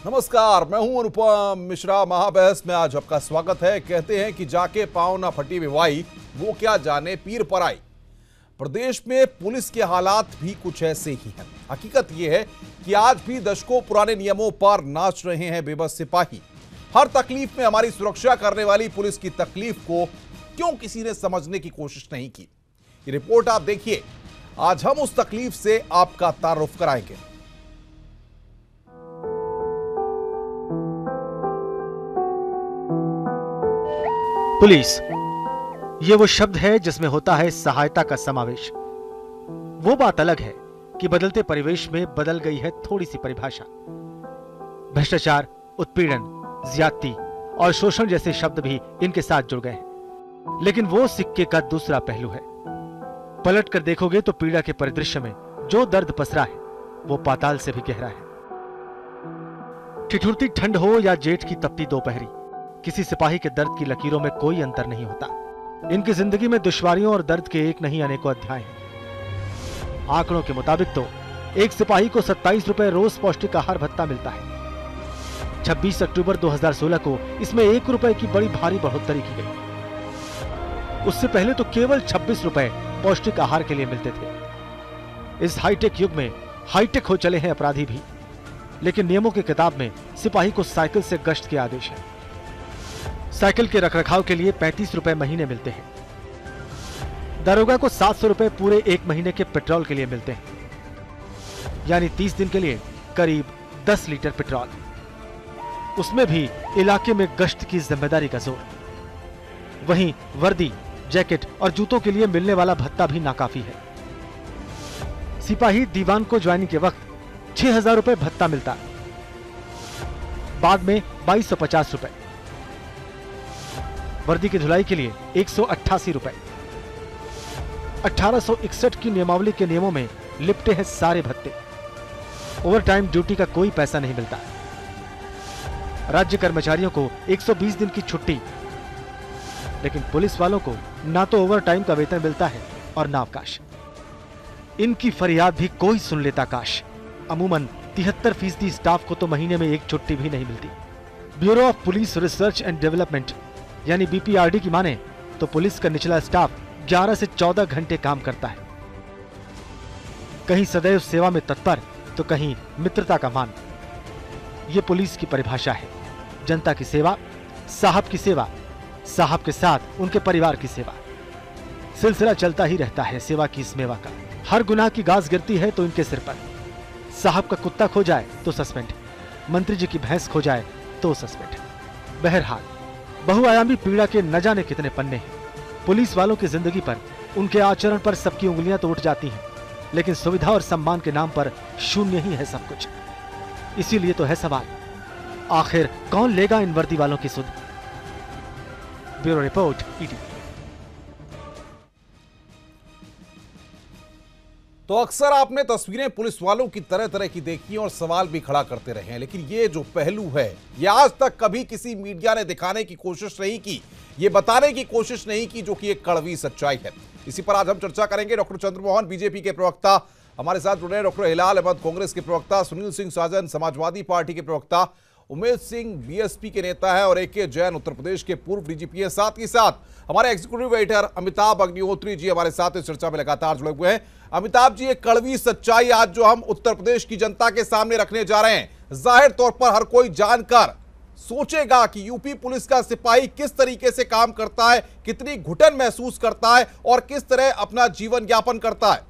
नमस्कार, मैं हूं अनुपम मिश्रा। महाबहस में आज आपका स्वागत है। कहते हैं कि जाके पांव ना फटी विवाई, वो क्या जाने पीर पर आई। प्रदेश में पुलिस के हालात भी कुछ ऐसे ही हैं। हकीकत यह है कि आज भी दशकों पुराने नियमों पर नाच रहे हैं बेबस सिपाही। हर तकलीफ में हमारी सुरक्षा करने वाली पुलिस की तकलीफ को क्यों किसी ने समझने की कोशिश नहीं की। ये रिपोर्ट आप देखिए। आज हम उस तकलीफ से आपका तारुफ कराएंगे। पुलिस, ये वो शब्द है जिसमें होता है सहायता का समावेश। वो बात अलग है कि बदलते परिवेश में बदल गई है थोड़ी सी परिभाषा। भ्रष्टाचार, उत्पीड़न, ज्यादती और शोषण जैसे शब्द भी इनके साथ जुड़ गए हैं। लेकिन वो सिक्के का दूसरा पहलू है। पलट कर देखोगे तो पीड़ा के परिदृश्य में जो दर्द पसरा है वो पाताल से भी गहरा है। ठिठुरती ठंड हो या जेठ की तपती दोपहरी, किसी सिपाही के दर्द की लकीरों में कोई अंतर नहीं होता। इनकी जिंदगी में दुश्वारियों और दर्द के एक नहीं अनेकों अध्याय हैं। आंकड़ों के मुताबिक तो एक सिपाही को 27 रुपए रोज पौष्टिक आहार भत्ता मिलता है। 26 अक्टूबर 2016 को इसमें 1 रुपए की बड़ी भारी बढ़ोतरी की गई। उससे पहले तो केवल 26 रुपए पौष्टिक आहार के लिए मिलते थे। इस हाईटेक युग में हाईटेक हो चले हैं अपराधी भी। लेकिन नियमों की किताब में सिपाही को साइकिल से गश्त के आदेश है। साइकिल के रखरखाव के लिए 35 रुपए महीने मिलते हैं। दरोगा को 700 रुपए पूरे 1 महीने के पेट्रोल के लिए मिलते हैं, यानी 30 दिन के लिए करीब 10 लीटर पेट्रोल। उसमें भी इलाके में गश्त की जिम्मेदारी का जोर। वहीं वर्दी, जैकेट और जूतों के लिए मिलने वाला भत्ता भी नाकाफी है। सिपाही दीवान को ज्वाइनिंग के वक्त 6000 रुपए भत्ता मिलता, बाद में 2250 रुपए। वर्दी की धुलाई के लिए 188 रुपए। 1861 की नियमावली के नियमों में लिपटे हैं सारे भत्ते। ओवर टाइम ड्यूटी का कोई पैसा नहीं मिलता। राज्य कर्मचारियों को 120 दिन की छुट्टी, लेकिन पुलिस वालों को ना तो ओवर टाइम का वेतन मिलता है और ना अवकाश। इनकी फरियाद भी कोई सुन लेता काश। अमूमन 73% स्टाफ को तो महीने में एक छुट्टी भी नहीं मिलती। Bureau of police research and development यानी बीपीआरडी की माने तो पुलिस का निचला स्टाफ 11 से 14 घंटे काम करता है। कहीं सदैव सेवा में तत्पर तो कहीं मित्रता का मान। ये पुलिस की परिभाषा है। जनता की सेवा, साहब की सेवा, साहब के साथ उनके परिवार की सेवा। सिलसिला चलता ही रहता है सेवा की इस मेवा का। हर गुनाह की गाज गिरती है तो इनके सिर पर। साहब का कुत्ता खो जाए तो सस्पेंड, मंत्री जी की भैंस खो जाए तो सस्पेंड। बहरहाल बहुआयामी पीड़ा के न जाने कितने पन्ने हैं। पुलिस वालों की जिंदगी पर, उनके आचरण पर सबकी उंगलियां तो उठ जाती हैं, लेकिन सुविधा और सम्मान के नाम पर शून्य ही है सब कुछ। इसीलिए तो है सवाल, आखिर कौन लेगा इन वर्दी वालों की सुध। Bureau report, ED. तो अक्सर आपने तस्वीरें पुलिस वालों की तरह तरह की देखी और सवाल भी खड़ा करते रहे हैं, लेकिन ये जो पहलू है ये आज तक कभी किसी मीडिया ने दिखाने की कोशिश नहीं की, ये बताने की कोशिश नहीं की, जो कि एक कड़वी सच्चाई है। इसी पर आज हम चर्चा करेंगे। डॉक्टर चंद्रमोहन बीजेपी के प्रवक्ता हमारे साथ जुड़े हैं। डॉक्टर हिलाल अहमद कांग्रेस के प्रवक्ता, सुनील सिंह साजन समाजवादी पार्टी के प्रवक्ता, उमेश सिंह बीएसपी के नेता है और AK जैन उत्तर प्रदेश के पूर्व डीजीपी है। साथ ही साथ हमारे एग्जीक्यूटिव एडिटर अमिताभ अग्निहोत्री जी हमारे साथ इस चर्चा में लगातार जुड़े हुए हैं। अमिताभ जी, एक कड़वी सच्चाई आज जो हम उत्तर प्रदेश की जनता के सामने रखने जा रहे हैं, जाहिर तौर पर हर कोई जानकर सोचेगा कि यूपी पुलिस का सिपाही किस तरीके से काम करता है, कितनी घुटन महसूस करता है और किस तरह अपना जीवन यापन करता है।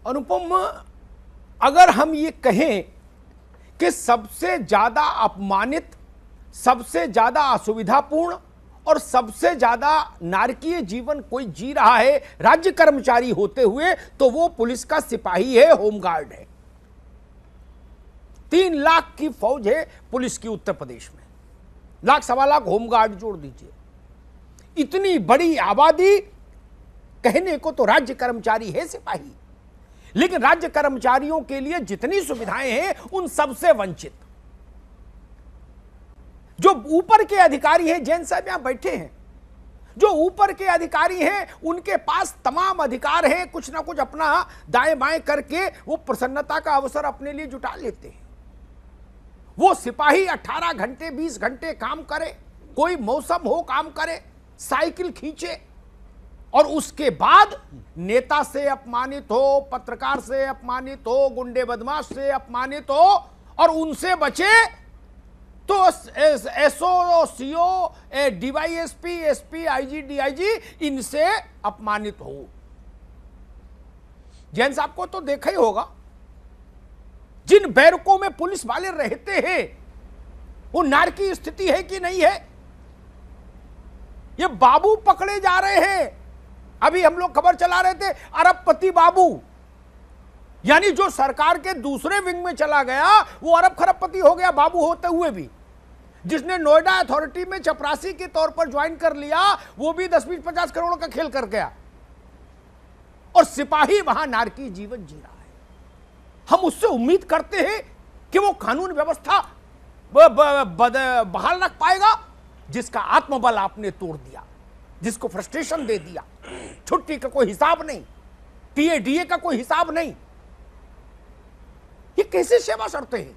अनुपम, अगर हम ये कहें कि सबसे ज्यादा अपमानित, सबसे ज्यादा असुविधापूर्ण और सबसे ज्यादा नारकीय जीवन कोई जी रहा है राज्य कर्मचारी होते हुए, तो वो पुलिस का सिपाही है, होमगार्ड है। 3 लाख की फौज है पुलिस की उत्तर प्रदेश में, लाख सवा लाख होमगार्ड जोड़ दीजिए। इतनी बड़ी आबादी, कहने को तो राज्य कर्मचारी है सिपाही, लेकिन राज्य कर्मचारियों के लिए जितनी सुविधाएं हैं उन सबसे वंचित। जो ऊपर के अधिकारी हैं, जैन साहब यहां बैठे हैं, जो ऊपर के अधिकारी हैं उनके पास तमाम अधिकार हैं, कुछ ना कुछ अपना दाएं बाएं करके वो प्रसन्नता का अवसर अपने लिए जुटा लेते हैं। वो सिपाही 18 घंटे 20 घंटे काम करे, कोई मौसम हो काम करे, साइकिल खींचे, और उसके बाद नेता से अपमानित हो, पत्रकार से अपमानित हो, गुंडे बदमाश से अपमानित हो, और उनसे बचे तो SO, CO, DYSP, SP, IG, DIG इनसे अपमानित हो। जैन साहब को तो देखा ही होगा, जिन बैरकों में पुलिस वाले रहते हैं वो नारकी स्थिति है कि नहीं है। ये बाबू पकड़े जा रहे हैं। अभी हम लोग खबर चला रहे थे, अरबपति बाबू, यानी जो सरकार के दूसरे विंग में चला गया वो अरब खरबपति हो गया बाबू होते हुए भी। जिसने नोएडा अथॉरिटी में चपरासी के तौर पर ज्वाइन कर लिया वो भी 10-20-50 करोड़ का खेल कर गया, और सिपाही वहां नारकी जीवन जी रहा है। हम उससे उम्मीद करते हैं कि वो कानून व्यवस्था बहाल रख पाएगा जिसका आत्मबल आपने तोड़ दिया, जिसको फ्रस्ट्रेशन दे दिया। छुट्टी का कोई हिसाब नहीं, टीए का कोई हिसाब नहीं। ये कैसे सेवा शर्तें हैं?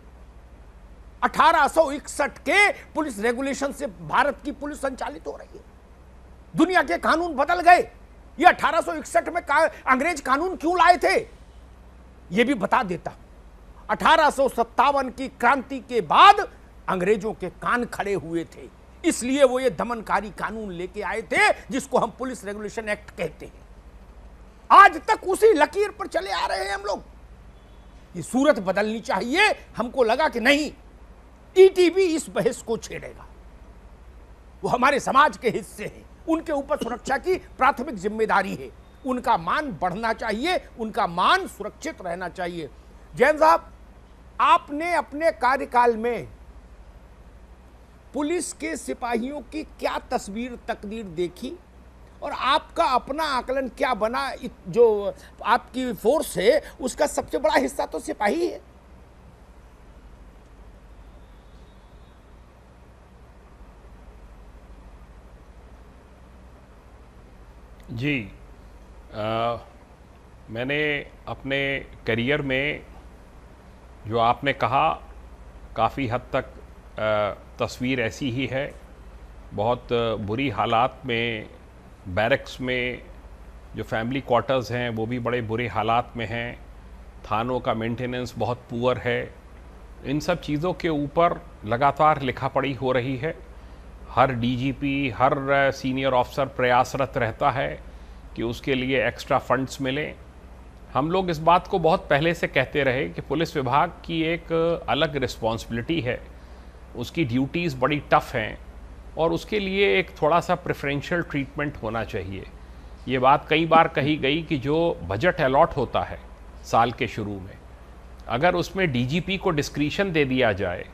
1861 के पुलिस रेगुलेशन से भारत की पुलिस संचालित हो रही है। दुनिया के कानून बदल गए। ये 1861 में अंग्रेज कानून क्यों लाए थे ये भी बता देता। 1857 की क्रांति के बाद अंग्रेजों के कान खड़े हुए थे, इसलिए वो ये दमनकारी कानून लेके आए थे जिसको हम पुलिस रेगुलेशन एक्ट कहते हैं। आज तक उसी लकीर पर चले आ रहे हैं हम लोग। ये सूरत बदलनी चाहिए। हमको लगा कि नहीं, ईटीवी इस बहस को छेड़ेगा। वो हमारे समाज के हिस्से हैं, उनके ऊपर सुरक्षा की प्राथमिक जिम्मेदारी है। उनका मान बढ़ना चाहिए, उनका मान सुरक्षित रहना चाहिए। जैन साहब, आपने अपने कार्यकाल में पुलिस के सिपाहियों की क्या तस्वीर तकदीर देखी, और आपका अपना आकलन क्या बना? जो आपकी फोर्स है उसका सबसे बड़ा हिस्सा तो सिपाही है। जी, मैंने अपने करियर में जो आपने कहा काफ़ी हद तक तस्वीर ऐसी ही है। बहुत बुरी हालात में बैरक्स में जो फैमिली क्वार्टर्स हैं वो भी बड़े बुरे हालात में हैं। थानों का मेंटेनेंस बहुत पुअर है। इन सब चीज़ों के ऊपर लगातार लिखा पढ़ी हो रही है। हर डीजीपी, हर सीनियर ऑफिसर प्रयासरत रहता है कि उसके लिए एक्स्ट्रा फंड्स मिलें। हम लोग इस बात को बहुत पहले से कहते रहे कि पुलिस विभाग की एक अलग रिस्पॉन्सिबिलिटी है, उसकी ड्यूटीज़ बड़ी टफ हैं और उसके लिए एक थोड़ा सा प्रेफरेंशियल ट्रीटमेंट होना चाहिए। ये बात कई बार कही गई कि जो बजट अलॉट होता है साल के शुरू में, अगर उसमें डीजीपी को डिस्क्रिशन दे दिया जाए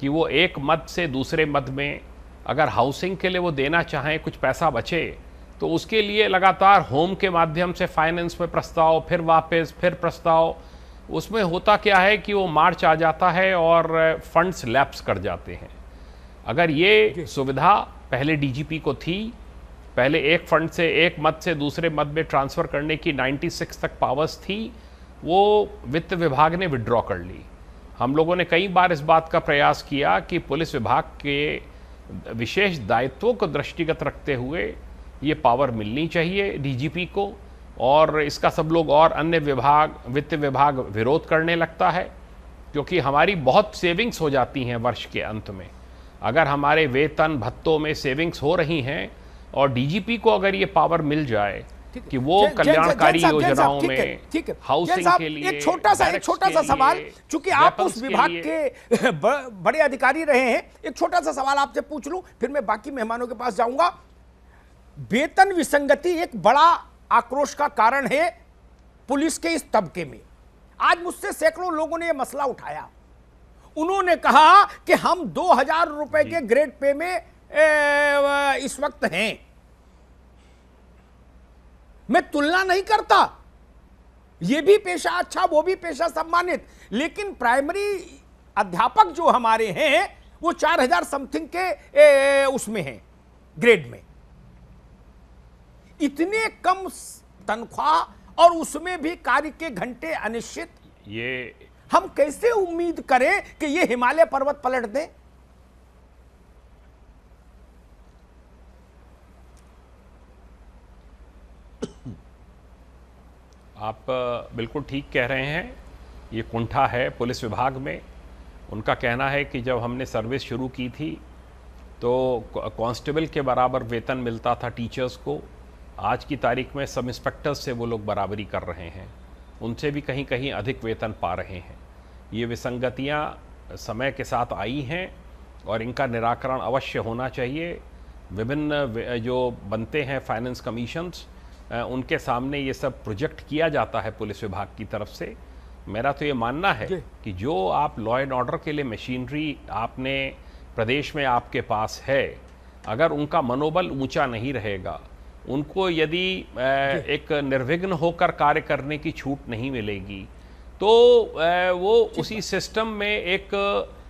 कि वो एक मद से दूसरे मद में अगर हाउसिंग के लिए वो देना चाहें, कुछ पैसा बचे, तो उसके लिए लगातार होम के माध्यम से फाइनेंस में प्रस्ताव, फिर वापस, फिर प्रस्ताव, उसमें होता क्या है कि वो मार्च आ जाता है और फंड्स लैप्स कर जाते हैं। अगर ये सुविधा पहले डीजीपी को थी, पहले एक फंड से, एक मद से दूसरे मद में ट्रांसफ़र करने की 96 तक पावर्स थी, वो वित्त विभाग ने विड्रॉ कर ली। हम लोगों ने कई बार इस बात का प्रयास किया कि पुलिस विभाग के विशेष दायित्वों को दृष्टिगत रखते हुए ये पावर मिलनी चाहिए डीजीपी को, और इसका सब लोग और अन्य विभाग, वित्त विभाग विरोध करने लगता है, क्योंकि हमारी बहुत सेविंग्स हो जाती हैं वर्ष के अंत में। अगर हमारे वेतन भत्तों में सेविंग्स हो रही हैं और डीजीपी को अगर ये पावर मिल जाए कि वो कल्याणकारी योजनाओं में हाउसिंग के लिए, एक छोटा सा सवाल, चूंकि आप उस विभाग के बड़े अधिकारी रहे हैं, एक छोटा सा सवाल आपसे पूछ लूं, फिर मैं बाकी मेहमानों के पास जाऊंगा। वेतन विसंगति एक बड़ा आक्रोश का कारण है पुलिस के इस तबके में। आज मुझसे सैकड़ों लोगों ने यह मसला उठाया। उन्होंने कहा कि हम 2000 रुपए के ग्रेड पे में इस वक्त हैं। मैं तुलना नहीं करता, यह भी पेशा अच्छा, वो भी पेशा सम्मानित, लेकिन प्राइमरी अध्यापक जो हमारे हैं वो 4000 समथिंग के उसमें हैं, ग्रेड में। इतने कम तनख्वाह और उसमें भी कार्य के घंटे अनिश्चित, ये हम कैसे उम्मीद करें कि ये हिमालय पर्वत पलट दें? आप बिल्कुल ठीक कह रहे हैं। ये कुंठा है पुलिस विभाग में। उनका कहना है कि जब हमने सर्विस शुरू की थी तो कांस्टेबल के बराबर वेतन मिलता था टीचर्स को। आज की तारीख में सब इंस्पेक्टर्स से वो लोग बराबरी कर रहे हैं, उनसे भी कहीं कहीं अधिक वेतन पा रहे हैं। ये विसंगतियाँ समय के साथ आई हैं और इनका निराकरण अवश्य होना चाहिए। विभिन्न जो बनते हैं फाइनेंस कमीशंस, उनके सामने ये सब प्रोजेक्ट किया जाता है पुलिस विभाग की तरफ से। मेरा तो ये मानना है कि जो आप लॉ एंड ऑर्डर के लिए मशीनरी आपने प्रदेश में आपके पास है, अगर उनका मनोबल ऊंचा नहीं रहेगा, उनको यदि एक निर्विघ्न होकर कार्य करने की छूट नहीं मिलेगी, तो वो उसी सिस्टम में एक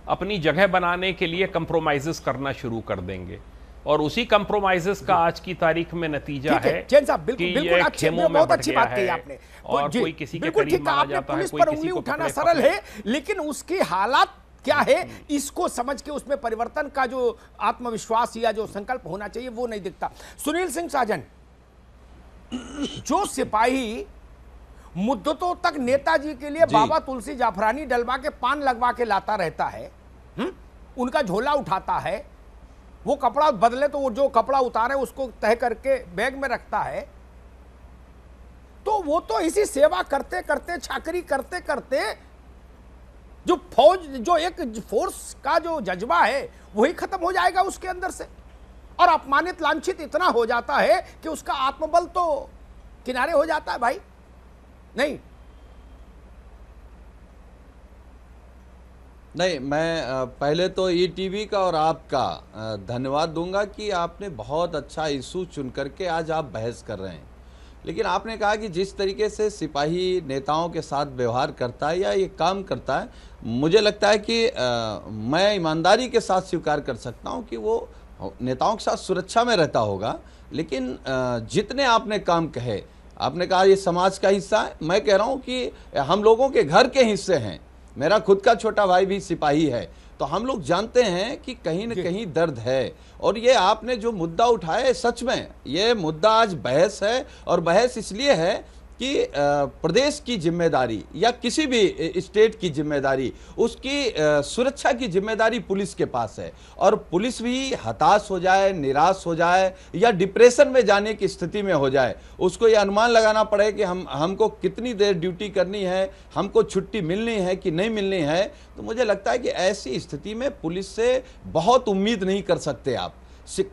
अपनी जगह बनाने के लिए कंप्रोमाइजेस करना शुरू कर देंगे। और उसी कंप्रोमाइजेस का आज की तारीख में नतीजा है जैन साहब, कि बिल्कुल ये अच्छी, खेमों में बहुत बट अच्छी गया बात कही है आपने। और जी, कोई किसी के बिल्कुल करीब ठीक है, माना आपने जाता है, पुलिस कोई पर किसी उंगली को उठाना कपड़े सरल पकड़े। है, लेकिन उसकी हालात क्या है इसको समझ के उसमें परिवर्तन का जो आत्मविश्वास या जो संकल्प होना चाहिए वो नहीं दिखता। सुनील सिंह साजन, जो सिपाही मुद्दतों तक नेताजी के लिए बाबा तुलसी जाफरानी डलवा के पान लगवा के लाता रहता है, उनका झोला उठाता है, वो कपड़ा बदले तो वो जो कपड़ा उतारे उसको तय करके बैग में रखता है, तो वो तो इसी सेवा करते करते, चाकरी करते करते जो फौज, जो एक फोर्स का जो जज्बा है वही खत्म हो जाएगा उसके अंदर से, और अपमानित लांछित इतना हो जाता है कि उसका आत्मबल तो किनारे हो जाता है भाई। नहीं नहीं, मैं पहले तो ईटीवी का और आपका धन्यवाद दूंगा कि आपने बहुत अच्छा इशू चुन करके आज आप बहस कर रहे हैं। लेकिन आपने कहा कि जिस तरीके से सिपाही नेताओं के साथ व्यवहार करता है या ये काम करता है, मुझे लगता है कि मैं ईमानदारी के साथ स्वीकार कर सकता हूं कि वो नेताओं के साथ सुरक्षा में रहता होगा। लेकिन जितने आपने काम कहे, आपने कहा ये समाज का हिस्सा है, मैं कह रहा हूं कि हम लोगों के घर के हिस्से हैं। मेरा खुद का छोटा भाई भी सिपाही है, तो हम लोग जानते हैं कि कहीं न कहीं दर्द है। और ये आपने जो मुद्दा उठाया है, सच में ये मुद्दा आज बहस है, और बहस इसलिए है कि प्रदेश की जिम्मेदारी या किसी भी स्टेट की जिम्मेदारी, उसकी सुरक्षा की जिम्मेदारी पुलिस के पास है। और पुलिस भी हताश हो जाए, निराश हो जाए या डिप्रेशन में जाने की स्थिति में हो जाए, उसको ये अनुमान लगाना पड़े कि हमको कितनी देर ड्यूटी करनी है, हमको छुट्टी मिलनी है कि नहीं मिलनी है, तो मुझे लगता है कि ऐसी स्थिति में पुलिस से बहुत उम्मीद नहीं कर सकते आप।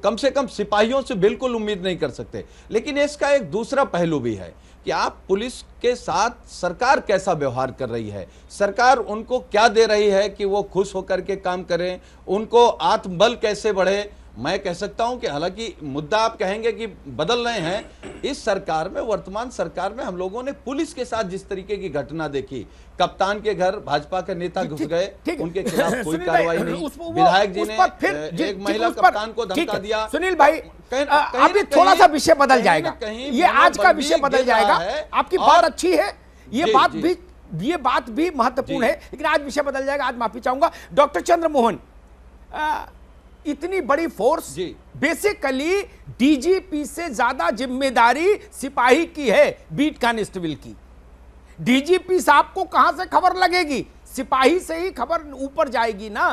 कम से कम सिपाहियों से बिल्कुल उम्मीद नहीं कर सकते। लेकिन इसका एक दूसरा पहलू भी है कि आप पुलिस के साथ सरकार कैसा व्यवहार कर रही है, सरकार उनको क्या दे रही है कि वो खुश होकर के काम करें, उनको आत्मबल कैसे बढ़े। मैं कह सकता हूं कि हालांकि मुद्दा आप कहेंगे कि बदल रहे हैं, इस सरकार में, वर्तमान सरकार में हम लोगों ने पुलिस के साथ जिस तरीके की घटना देखी, कप्तान के घर भाजपा के नेता घुस गए, उनके खिलाफ कोई कार्रवाई नहीं, विधायक जी ने एक महिला कप्तान को धमका दिया। सुनील भाई, अभी थोड़ा सा विषय बदल जाएगा, ये आज का विषय बदल जाएगा। आपकी बात अच्छी है, ये बात भी महत्वपूर्ण है, लेकिन आज विषय बदल जाएगा। आज माफी चाहूंगा डॉक्टर चंद्रमोहन, इतनी बड़ी फोर्स, बेसिकली डीजीपी से ज्यादा जिम्मेदारी सिपाही की है, बीट कांस्टेबल की। डीजीपी साहब को कहां से खबर लगेगी? सिपाही से ही खबर ऊपर जाएगी ना।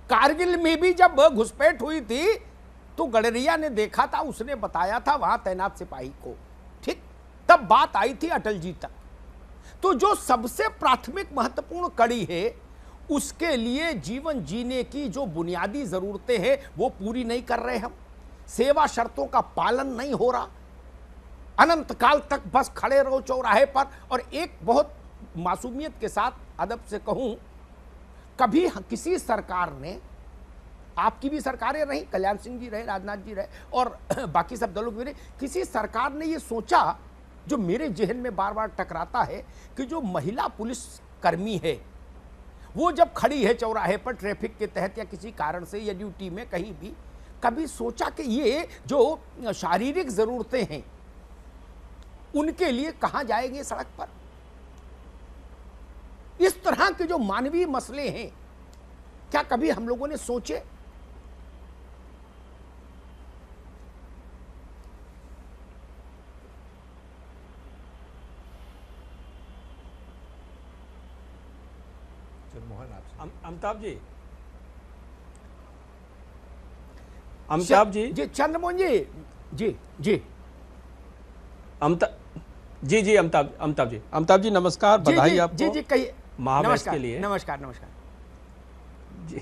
कारगिल में भी जब घुसपैठ हुई थी तो गडरिया ने देखा था, उसने बताया था वहां तैनात सिपाही को, ठीक, तब बात आई थी अटल जी तक। तो जो सबसे प्राथमिक महत्वपूर्ण कड़ी है, उसके लिए जीवन जीने की जो बुनियादी जरूरतें हैं वो पूरी नहीं कर रहे हम, सेवा शर्तों का पालन नहीं हो रहा, अनंत काल तक बस खड़े रहो चौराहे पर। और एक बहुत मासूमियत के साथ अदब से कहूं, कभी किसी सरकार ने, आपकी भी सरकारें रही, कल्याण सिंह जी रहे, राजनाथ जी रहे और बाकी सब दलों की रहे, किसी सरकार ने ये सोचा, जो मेरे जहन में बार बार टकराता है, कि जो महिला पुलिस कर्मी है वो जब खड़ी है चौराहे पर ट्रैफिक के तहत या किसी कारण से या ड्यूटी में कहीं भी, कभी सोचा कि ये जो शारीरिक जरूरतें हैं उनके लिए कहां जाएंगे सड़क पर? इस तरह के जो मानवीय मसले हैं, क्या कभी हम लोगों ने सोचे? अमिताभ जी, अमिताभ जी, चंद्रमोहन जी, जी जी अमिताभ जी नमस्कार, बधाई आपको। जी जी कहिए। महावेश के लिए। नमस्कार नमस्कार। जी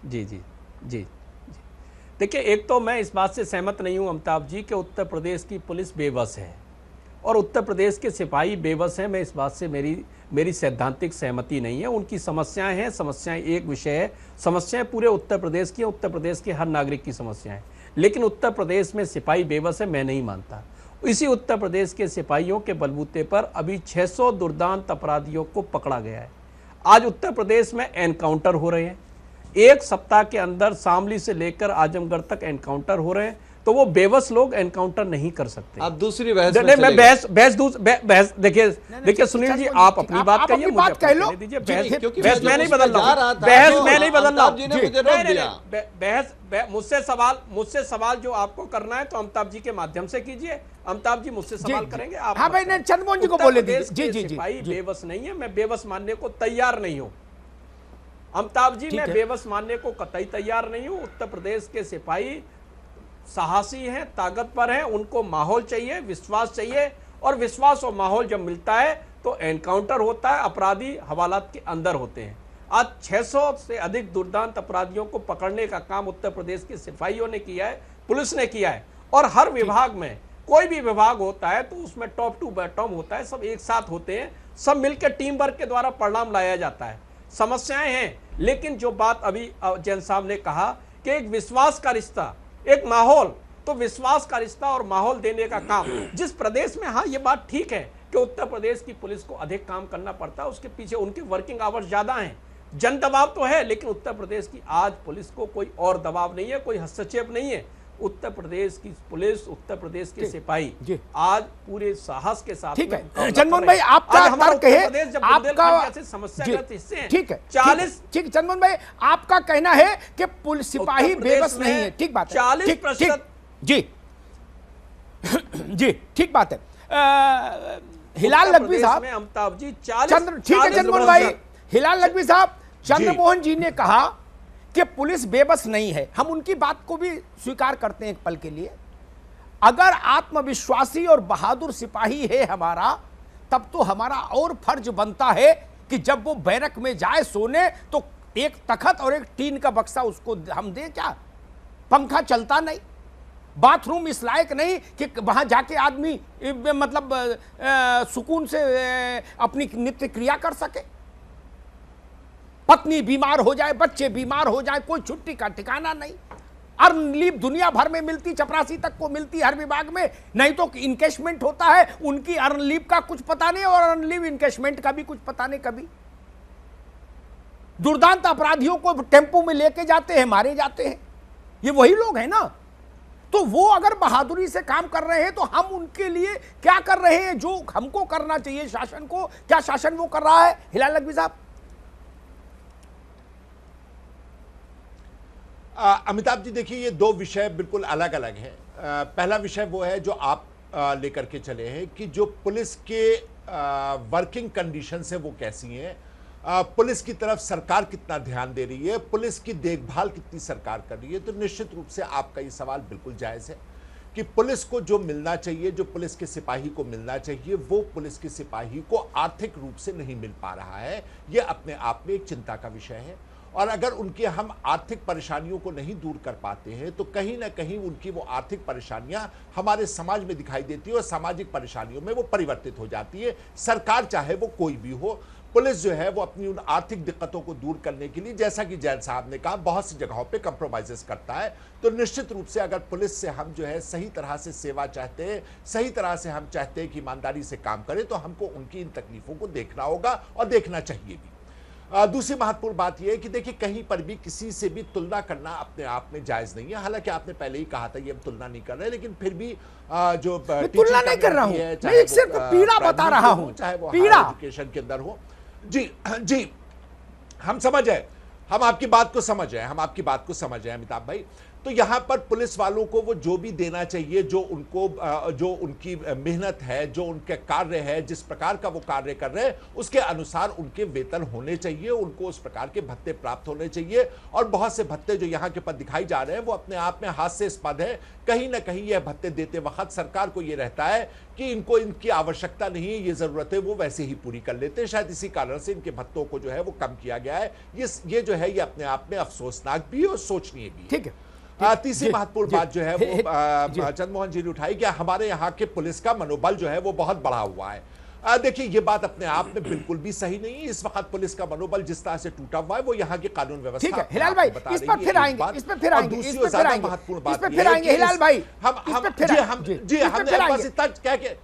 जी जी जी। देखिए, एक तो मैं इस बात से सहमत नहीं हूं अमिताभ जी कि उत्तर प्रदेश की पुलिस बेबस है और उत्तर प्रदेश के सिपाही बेबस हैं। मैं इस बात से मेरी सैद्धांतिक सहमति नहीं है। उनकी समस्याएं हैं, समस्याएं एक विषय है, समस्याएं पूरे उत्तर प्रदेश की, उत्तर प्रदेश के हर नागरिक की समस्याएं। लेकिन उत्तर प्रदेश में सिपाही बेबस है, मैं नहीं मानता। इसी उत्तर प्रदेश के सिपाहियों के बलबूते पर अभी 600 दुर्दांत अपराधियों को पकड़ा गया है। आज उत्तर प्रदेश में एनकाउंटर हो रहे हैं, एक सप्ताह के अंदर शामली से लेकर आजमगढ़ तक एनकाउंटर हो रहे हैं। तो वो बेबस लोग एनकाउंटर नहीं कर सकते। आप दूसरी बहस नहीं, मैं बहस देखिए सुनील जी, आप अपनी बात कहिए, मुझे कह लो दीजिए। क्योंकि बहस मैं नहीं बदल रहा हूं, बहस मैं नहीं बदल रहा हूं। बहस मुझसे सवाल जो आपको करना है तो अमिताभ जी के माध्यम से कीजिए। अमिताभ जी मुझसे सवाल करेंगे, आप। हाँ भाई, चंद्रमोहन जी को बोले दीजिए। जी सिपाही बेबस नहीं है, मैं बेबस मानने को तैयार नहीं हूं अमिताभ जी, मैं बेबस मानने को कतई तैयार नहीं हूं। उत्तर प्रदेश के सिपाही साहसी हैं, ताकतवर हैं, उनको माहौल चाहिए, विश्वास चाहिए, और विश्वास और माहौल जब मिलता है तो एनकाउंटर होता है, अपराधी हवालात के अंदर होते हैं। आज 600 से अधिक दुर्दांत अपराधियों को पकड़ने का काम उत्तर प्रदेश के सिपाहियों ने किया है, पुलिस ने किया है। और हर विभाग में, कोई भी विभाग होता है तो उसमें टॉप टू बॉटम होता है, सब एक साथ होते हैं, सब मिलकर टीम वर्क के द्वारा परिणाम लाया जाता है। समस्याएं हैं, लेकिन जो बात अभी जैन साहब ने कहा कि एक विश्वास का रिश्ता, एक माहौल, तो विश्वास का रिश्ता और माहौल देने का काम जिस प्रदेश में, हाँ ये बात ठीक है कि उत्तर प्रदेश की पुलिस को अधिक काम करना पड़ता है, उसके पीछे उनके वर्किंग आवर्स ज्यादा हैं, जन दबाव तो है, लेकिन उत्तर प्रदेश की आज पुलिस को कोई और दबाव नहीं है, कोई हस्तक्षेप नहीं है। उत्तर प्रदेश की पुलिस, उत्तर प्रदेश के सिपाही आज पूरे साहस के साथ, ठीक है चंद्रमोहन भाई, आपका तर्क है, आपका समस्याग्रस्त हिस्से हैं, ठीक है 40, ठीक चंद्रमोहन भाई, आपका कहना है कि पुलिस सिपाही बेबस नहीं है, ठीक बात है, 40% जी जी ठीक बात है। हिलाल लखवी साहब, अमिताभ जी, ठीक है चंद्रमोहन भाई, हिलाल लखवी साहब, चंद्रमोहन जी ने कहा कि पुलिस बेबस नहीं है, हम उनकी बात को भी स्वीकार करते हैं एक पल के लिए। अगर आत्मविश्वासी और बहादुर सिपाही है हमारा, तब तो हमारा और फर्ज बनता है कि जब वो बैरक में जाए सोने तो एक तखत और एक टीन का बक्सा उसको हम दे। क्या पंखा चलता नहीं, बाथरूम इस लायक नहीं कि वहां जाके आदमी मतलब सुकून से अपनी नित्य क्रिया कर सके। पत्नी बीमार हो जाए, बच्चे बीमार हो जाए, कोई छुट्टी का ठिकाना नहीं। अर्न लीव दुनिया भर में मिलती, चपरासी तक को मिलती हर विभाग में, नहीं तो इनकेशमेंट होता है, उनकी अर्न लीव का कुछ पता नहीं और अर्न लीव इनकेशमेंट का भी कुछ पता नहीं। कभी दुर्दांत अपराधियों को टेम्पो में लेके जाते हैं, मारे जाते हैं, ये वही लोग हैं ना। तो वो अगर बहादुरी से काम कर रहे हैं तो हम उनके लिए क्या कर रहे हैं जो हमको करना चाहिए शासन को? क्या शासन वो कर रहा है? हिलाल लखवी साहब। अमिताभ जी, देखिए ये दो विषय बिल्कुल अलग अलग हैं। पहला विषय वो है जो आप लेकर के चले हैं कि जो पुलिस के वर्किंग कंडीशंस है वो कैसी हैं, पुलिस की तरफ सरकार कितना ध्यान दे रही है, पुलिस की देखभाल कितनी सरकार कर रही है। तो निश्चित रूप से आपका ये सवाल बिल्कुल जायज़ है कि पुलिस को जो मिलना चाहिए, जो पुलिस के सिपाही को मिलना चाहिए, वो पुलिस के सिपाही को आर्थिक रूप से नहीं मिल पा रहा है। ये अपने आप में एक चिंता का विषय है। और अगर उनके हम आर्थिक परेशानियों को नहीं दूर कर पाते हैं तो कहीं ना कहीं उनकी वो आर्थिक परेशानियां हमारे समाज में दिखाई देती है और सामाजिक परेशानियों में वो परिवर्तित हो जाती है। सरकार चाहे वो कोई भी हो, पुलिस जो है वो अपनी उन आर्थिक दिक्कतों को दूर करने के लिए, जैसा कि जैन साहब ने कहा, बहुत सी जगहों पे कंप्रोमाइजेस करता है। तो निश्चित रूप से अगर पुलिस से हम जो है सही तरह से सेवा चाहते हैं, सही तरह से हम चाहते हैं कि ईमानदारी से काम करें, तो हमको उनकी इन तकलीफों को देखना होगा और देखना चाहिए भी। दूसरी महत्वपूर्ण बात यह है कि देखिए कहीं पर भी किसी से भी तुलना करना अपने आप में जायज नहीं है। हालांकि आपने पहले ही कहा था ये हम तुलना नहीं कर रहे, लेकिन फिर भी जो तुलना नहीं कर रहा हूं, मैं सिर्फ पीड़ा बता रहा हूं, चाहे वो पीड़ा एजुकेशन के अंदर हो। जी जी, हम समझ है, हम आपकी बात को समझ रहे हैं, हम आपकी बात को समझ रहे हैं अमिताभ भाई। तो यहां पर पुलिस वालों को वो जो भी देना चाहिए, जो उनको जो उनकी मेहनत है, जो उनके कार्य है, जिस प्रकार का वो कार्य कर रहे हैं उसके अनुसार उनके वेतन होने चाहिए, उनको उस प्रकार के भत्ते प्राप्त होने चाहिए। और बहुत से भत्ते जो यहां के पर दिखाई जा रहे हैं वो अपने आप में हास्यास्पद है। कहीं ना कहीं यह भत्ते देते वक्त सरकार को यह रहता है कि इनको इनकी आवश्यकता नहीं है, ये जरूरत है वो वैसे ही पूरी कर लेते हैं। शायद इसी कारण से इनके भत्तों को जो है वो कम किया गया है। ये जो है ये अपने आप में अफसोसनाक भी और सोचनीय भी। ठीक है। तीसरी महत्वपूर्ण बात जो है वो चंद्रमोहन जी ने उठाई कि हमारे यहाँ के पुलिस का मनोबल जो है वो बहुत बढ़ा हुआ है। देखिए ये बात अपने आप में बिल्कुल भी सही नहीं है। इस वक्त पुलिस का मनोबल जिस तरह से टूटा हुआ है वो यहाँ की कानून व्यवस्था। ठीक है हिलाल भाई, इस पर फिर आएंगे, इस पर फिर आएंगे, इस पर फिर आएंगे, महत्वपूर्ण इस बात पर फिर आएंगे हिलाल भाई। हमने बस इतना कह के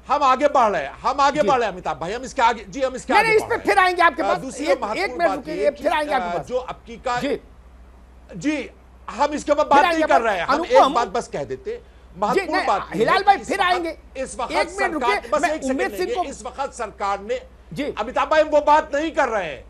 हम आगे बढ़ रहे हैं, हम आगे बढ़ रहे हैं अमिताभ भाई, हम इसके आगे जी हम इसके आगे इस पर फिर आएंगे आपके पास। दूसरी एक मिनट रुकिए, फिर आएंगे आपके पास जो आपकी का जी हम इसके ऊपर बात नहीं कर रहे हैं, हम एक बात बस कह देते। महत्वपूर्ण बात हिलाल भाई फिर आएंगे, इस वक्त एक मिनट रुकिए, बस मैं एक सेकंड उम्मीद सिंह को इस वक्त सरकार ने जी अमिताभ भाई वो बात नहीं कर रहे हैं,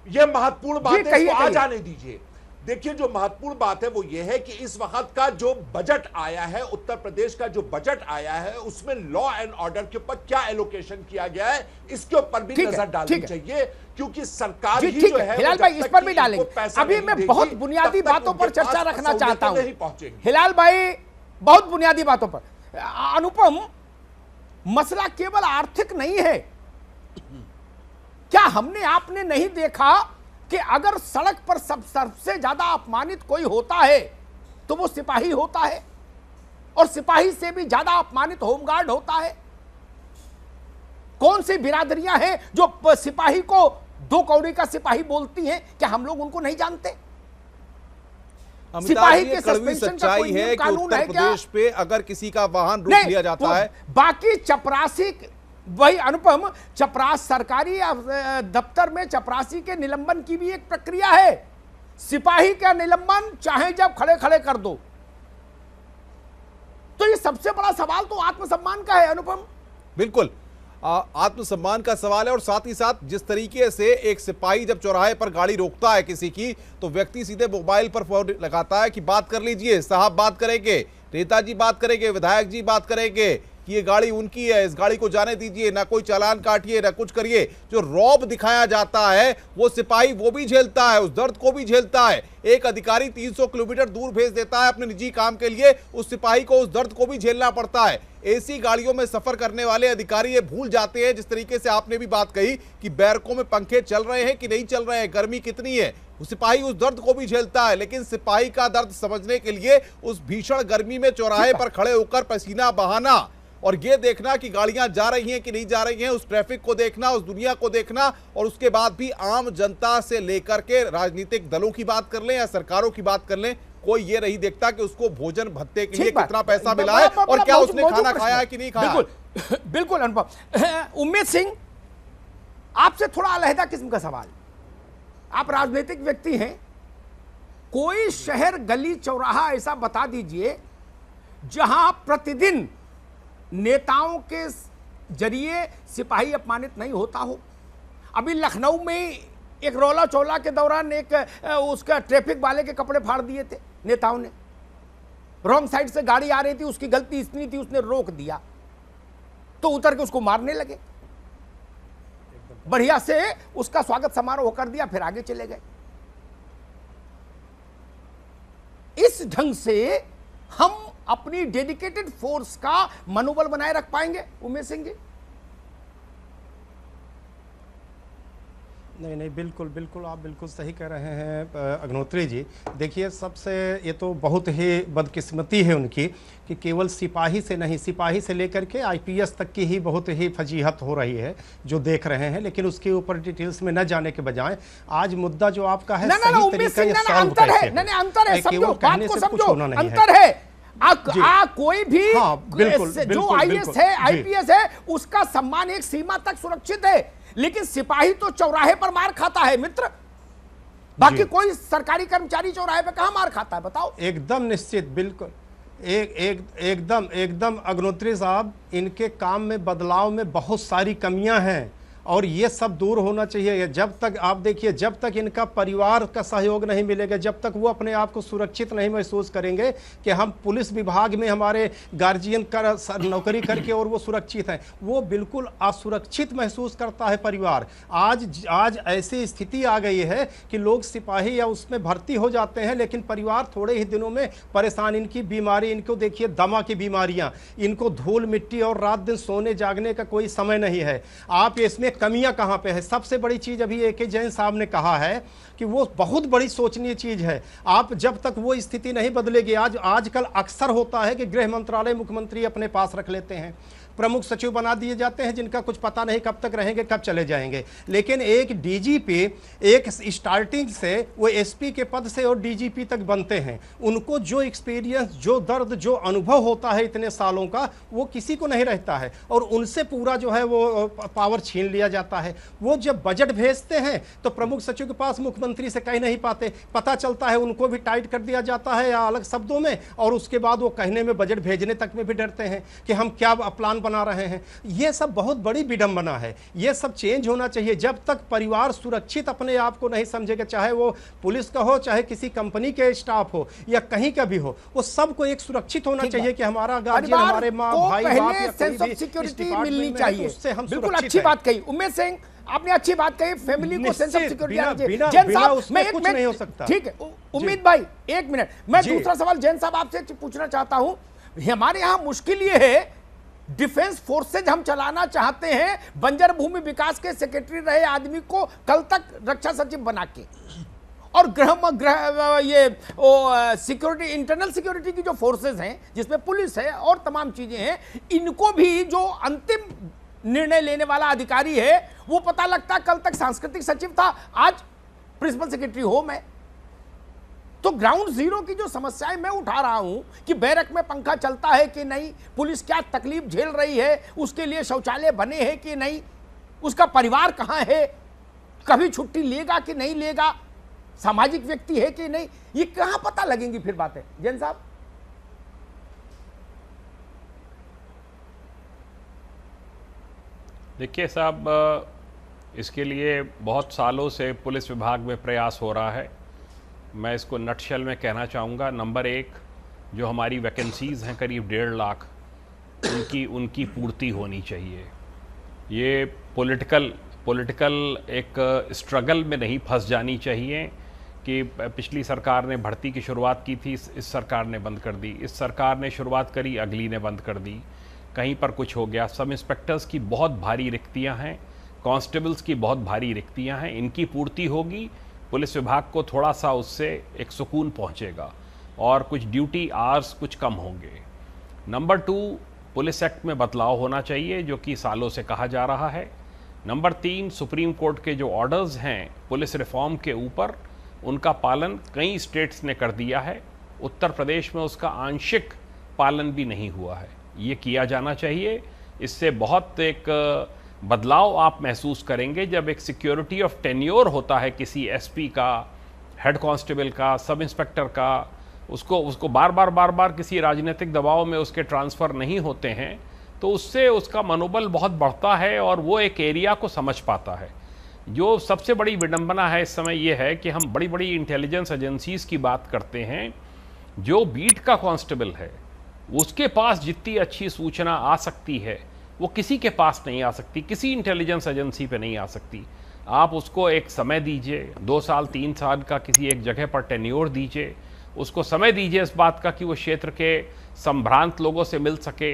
ये महत्वपूर्ण बात है, इसको आ जाने दीजिए। देखिए जो महत्वपूर्ण बात है वो ये है कि इस वक्त का जो बजट आया है, उत्तर प्रदेश का जो बजट आया है उसमें लॉ एंड ऑर्डर के ऊपर क्या एलोकेशन किया गया है इसके ऊपर भी नजर डालनी चाहिए, क्योंकि सरकार ही जो है हिलाल भाई इस पर भी डालेंगे। अभी मैं बहुत बुनियादी बातों पर चर्चा रखना चाहता हूं हिलाल भाई, बहुत बुनियादी बातों पर। अनुपम, मसला केवल आर्थिक नहीं है। क्या हमने आपने नहीं देखा कि अगर सड़क पर सबसे ज्यादा अपमानित कोई होता है तो वो सिपाही होता है, और सिपाही से भी ज्यादा अपमानित होमगार्ड होता है। कौन सी बिरादरियां हैं जो सिपाही को दो कौड़ी का सिपाही बोलती हैं? क्या हम लोग उनको नहीं जानते? सिपाही के सस्पेंशन सच्चाई है कि उत्तर प्रदेश पे अगर किसी का वाहन रोक लिया जाता है, बाकी चपरासी, वही अनुपम, चपरास सरकारी दफ्तर में चपरासी के निलंबन की भी एक प्रक्रिया है। सिपाही का निलंबन चाहे जब खड़े खड़े कर दो। तो ये सबसे बड़ा सवाल तो आत्मसम्मान का है अनुपम। बिल्कुल आत्मसम्मान का सवाल है। और साथ ही साथ जिस तरीके से एक सिपाही जब चौराहे पर गाड़ी रोकता है किसी की, तो व्यक्ति सीधे मोबाइल पर फोन लगाता है कि बात कर लीजिए, साहब बात करेंगे, नेताजी बात करेंगे, विधायक जी बात करेंगे कि ये गाड़ी उनकी है, इस गाड़ी को जाने दीजिए, ना कोई चालान काटिए, ना कुछ करिए। जो रौब दिखाया जाता है वो सिपाही वो भी झेलता है, उस दर्द को भी झेलता है। एक अधिकारी 300 किलोमीटर दूर भेज देता है अपने निजी काम के लिए, उस सिपाही को उस दर्द को भी झेलना पड़ता है। एसी गाड़ियों में सफर करने वाले अधिकारी ये भूल जाते हैं, जिस तरीके से आपने भी बात कही कि बैरकों में पंखे चल रहे हैं कि नहीं चल रहे हैं, गर्मी कितनी है, सिपाही उस दर्द को भी झेलता है। लेकिन सिपाही का दर्द समझने के लिए उस भीषण गर्मी में चौराहे पर खड़े होकर पसीना बहाना और ये देखना कि गाड़ियां जा रही हैं कि नहीं जा रही हैं, उस ट्रैफिक को देखना, उस दुनिया को देखना, और उसके बाद भी आम जनता से लेकर के राजनीतिक दलों की बात कर लें या सरकारों की बात कर लें, कोई ये नहीं देखता कि उसको भोजन भत्ते के लिए कितना पैसा मिला है और क्या उसने खाना खाया है कि नहीं खाया। बिल्कुल बिल्कुल अनुपम। उम्मेद सिंह, आपसे थोड़ा अलहदा किस्म का सवाल। आप राजनीतिक व्यक्ति हैं, कोई शहर गली चौराहा ऐसा बता दीजिए जहां प्रतिदिन नेताओं के जरिए सिपाही अपमानित नहीं होता हो। अभी लखनऊ में एक रोला चोला के दौरान एक उसका ट्रैफिक वाले के कपड़े फाड़ दिए थे नेताओं ने। रॉन्ग साइड से गाड़ी आ रही थी, उसकी गलती इतनी थी, उसने रोक दिया तो उतर के उसको मारने लगे। बढ़िया से उसका स्वागत समारोह कर दिया, फिर आगे चले गए। इस ढंग से हम अपनी डेडिकेटेड फोर्स का मनोबल बनाए रख पाएंगे उमेश सिंह जी? नहीं नहीं, बिल्कुल बिल्कुल, आप बिल्कुल सही कह रहे हैं अग्निहोत्री जी। देखिए, सबसे ये तो बहुत ही बदकिस्मती है उनकी कि केवल सिपाही से नहीं, सिपाही से लेकर के आईपीएस तक की ही बहुत ही फजीहत हो रही है जो देख रहे हैं। लेकिन उसके ऊपर डिटेल्स में न जाने के बजाय आज मुद्दा जो आपका है सही तरीका ये सॉल्व कैसे हो, अंतर है, केवल कहने से कुछ होना नहीं है। अंतर है। कोई भी हाँ, बिल्कुल, जो बिल्कुल, आईएएस बिल्कुल, है, जी। आईपीएस है, उसका सम्मान एक सीमा तक सुरक्षित है, लेकिन सिपाही तो चौराहे पर मार खाता है मित्र। बाकी कोई सरकारी कर्मचारी चौराहे पे कहां मार खाता है, बताओ? एकदम निश्चित, बिल्कुल। एकदम अग्निहोत्री साहब, इनके काम में बदलाव में बहुत सारी कमियां हैं और ये सब दूर होना चाहिए। जब तक आप देखिए, जब तक इनका परिवार का सहयोग नहीं मिलेगा, जब तक वो अपने आप को सुरक्षित नहीं महसूस करेंगे कि हम पुलिस विभाग में हमारे गार्जियन कर नौकरी करके और वो सुरक्षित हैं, वो बिल्कुल असुरक्षित महसूस करता है परिवार। आज ऐसी स्थिति आ गई है कि लोग सिपाही या उसमें भर्ती हो जाते हैं, लेकिन परिवार थोड़े ही दिनों में परेशान। इनकी बीमारी, इनको देखिए दमा की बीमारियां, इनको धूल मिट्टी और रात दिन सोने जागने का कोई समय नहीं है। आप इसमें कमियां कहां पे है? सबसे बड़ी चीज अभी ए.के. जैन साहब ने कहा है कि वो बहुत बड़ी सोचनीय चीज है। आप जब तक वो स्थिति नहीं बदलेगी, आजकल अक्सर होता है कि गृह मंत्रालय मुख्यमंत्री अपने पास रख लेते हैं, प्रमुख सचिव बना दिए जाते हैं जिनका कुछ पता नहीं कब तक रहेंगे, कब चले जाएंगे। लेकिन एक डीजीपी एक स्टार्टिंग से वो एसपी के पद से और डीजीपी तक बनते हैं, उनको जो एक्सपीरियंस, जो दर्द, जो अनुभव होता है इतने सालों का, वो किसी को नहीं रहता है और उनसे पूरा जो है वो पावर छीन लिया जाता है। वो जब बजट भेजते हैं तो प्रमुख सचिव के पास मुख्यमंत्री से कह नहीं पाते, पता चलता है उनको भी टाइट कर दिया जाता है या अलग शब्दों में, और उसके बाद वो कहने में, बजट भेजने तक में भी डरते हैं कि हम क्या प्लान बना रहे हैं। ये सब बहुत बड़ी विडंबना है, ये सब चेंज होना चाहिए। जब तक परिवार सुरक्षित अपने आप को नहीं समझेगा, चाहे वो पुलिस का हो, चाहे किसी कंपनी के स्टाफ हो या कहीं का भी हो, वो सबको एक सुरक्षित होना चाहिए कि हमारा गार्जियन, हमारे माँ भाई बाप या सेंस ऑफ सिक्योरिटी मिलनी चाहिए। उससे हम बिल्कुल सुरक्षित अच्छी हैं। बात कही उमेश सिंह, आपने अच्छी बात कही, फैमिली को सेंस ऑफ सिक्योरिटी आनी चाहिए। बिना जैन साहब, उसमें मैं कुछ नहीं हो सकता। ठीक है उम्मीद भाई, एक मिनट, मैं जी। दूसरा सवाल जैन साहब आपसे पूछना चाहता हूं। हमारे यहां मुश्किल ये है, डिफेंस फोर्सेज हम चलाना चाहते हैं, बंजर भूमि विकास के सेक्रेटरी रहे आदमी को कल तक रक्षा सचिव बना के, और ये सिक्योरिटी, इंटरनल सिक्योरिटी की जो फोर्सेज हैं जिसमें पुलिस है और तमाम चीजें हैं, इनको भी जो अंतिम निर्णय लेने वाला अधिकारी है वो पता लगता कल तक सांस्कृतिक सचिव था, आज प्रिंसिपल सेक्रेटरी होम है। तो ग्राउंड जीरो की जो समस्याएं मैं उठा रहा हूं कि बैरक में पंखा चलता है कि नहीं, पुलिस क्या तकलीफ झेल रही है, उसके लिए शौचालय बने हैं कि नहीं, उसका परिवार कहां है, कभी छुट्टी लेगा कि नहीं लेगा, सामाजिक व्यक्ति है कि नहीं, ये कहां पता लगेंगी फिर बातें? जैन साहब, देखिए साहब, इसके लिए बहुत सालों से पुलिस विभाग में प्रयास हो रहा है। मैं इसको नटशेल में कहना चाहूँगा। नंबर एक, जो हमारी वैकेंसीज़ हैं करीब 1.5 लाख, उनकी पूर्ति होनी चाहिए। ये पॉलिटिकल एक स्ट्रगल में नहीं फंस जानी चाहिए कि पिछली सरकार ने भर्ती की शुरुआत की थी, इस सरकार ने बंद कर दी, इस सरकार ने शुरुआत करी, अगली ने बंद कर दी, कहीं पर कुछ हो गया। सब इंस्पेक्टर्स की बहुत भारी रिक्तियां हैं, कांस्टेबल्स की बहुत भारी रिक्तियां हैं, इनकी पूर्ति होगी, पुलिस विभाग को थोड़ा सा उससे एक सुकून पहुंचेगा और कुछ ड्यूटी आवर्स कुछ कम होंगे। नंबर 2, पुलिस एक्ट में बदलाव होना चाहिए जो कि सालों से कहा जा रहा है। नंबर 3, सुप्रीम कोर्ट के जो ऑर्डर्स हैं पुलिस रिफॉर्म के ऊपर, उनका पालन कई स्टेट्स ने कर दिया है, उत्तर प्रदेश में उसका आंशिक पालन भी नहीं हुआ है, ये किया जाना चाहिए। इससे बहुत एक बदलाव आप महसूस करेंगे जब एक सिक्योरिटी ऑफ टेन्योर होता है किसी एसपी का, हेड कांस्टेबल का, सब इंस्पेक्टर का, उसको बार बार किसी राजनीतिक दबाव में उसके ट्रांसफ़र नहीं होते हैं, तो उससे उसका मनोबल बहुत बढ़ता है और वो एक एरिया को समझ पाता है। जो सबसे बड़ी विडंबना है इस समय ये है कि हम बड़ी बड़ी इंटेलिजेंस एजेंसीज़ की बात करते हैं, जो बीट का कांस्टेबल है उसके पास जितनी अच्छी सूचना आ सकती है वो किसी के पास नहीं आ सकती, किसी इंटेलिजेंस एजेंसी पे नहीं आ सकती। आप उसको एक समय दीजिए, 2 साल 3 साल का किसी एक जगह पर टेन्योर दीजिए, उसको समय दीजिए इस बात का कि वो क्षेत्र के संभ्रांत लोगों से मिल सके,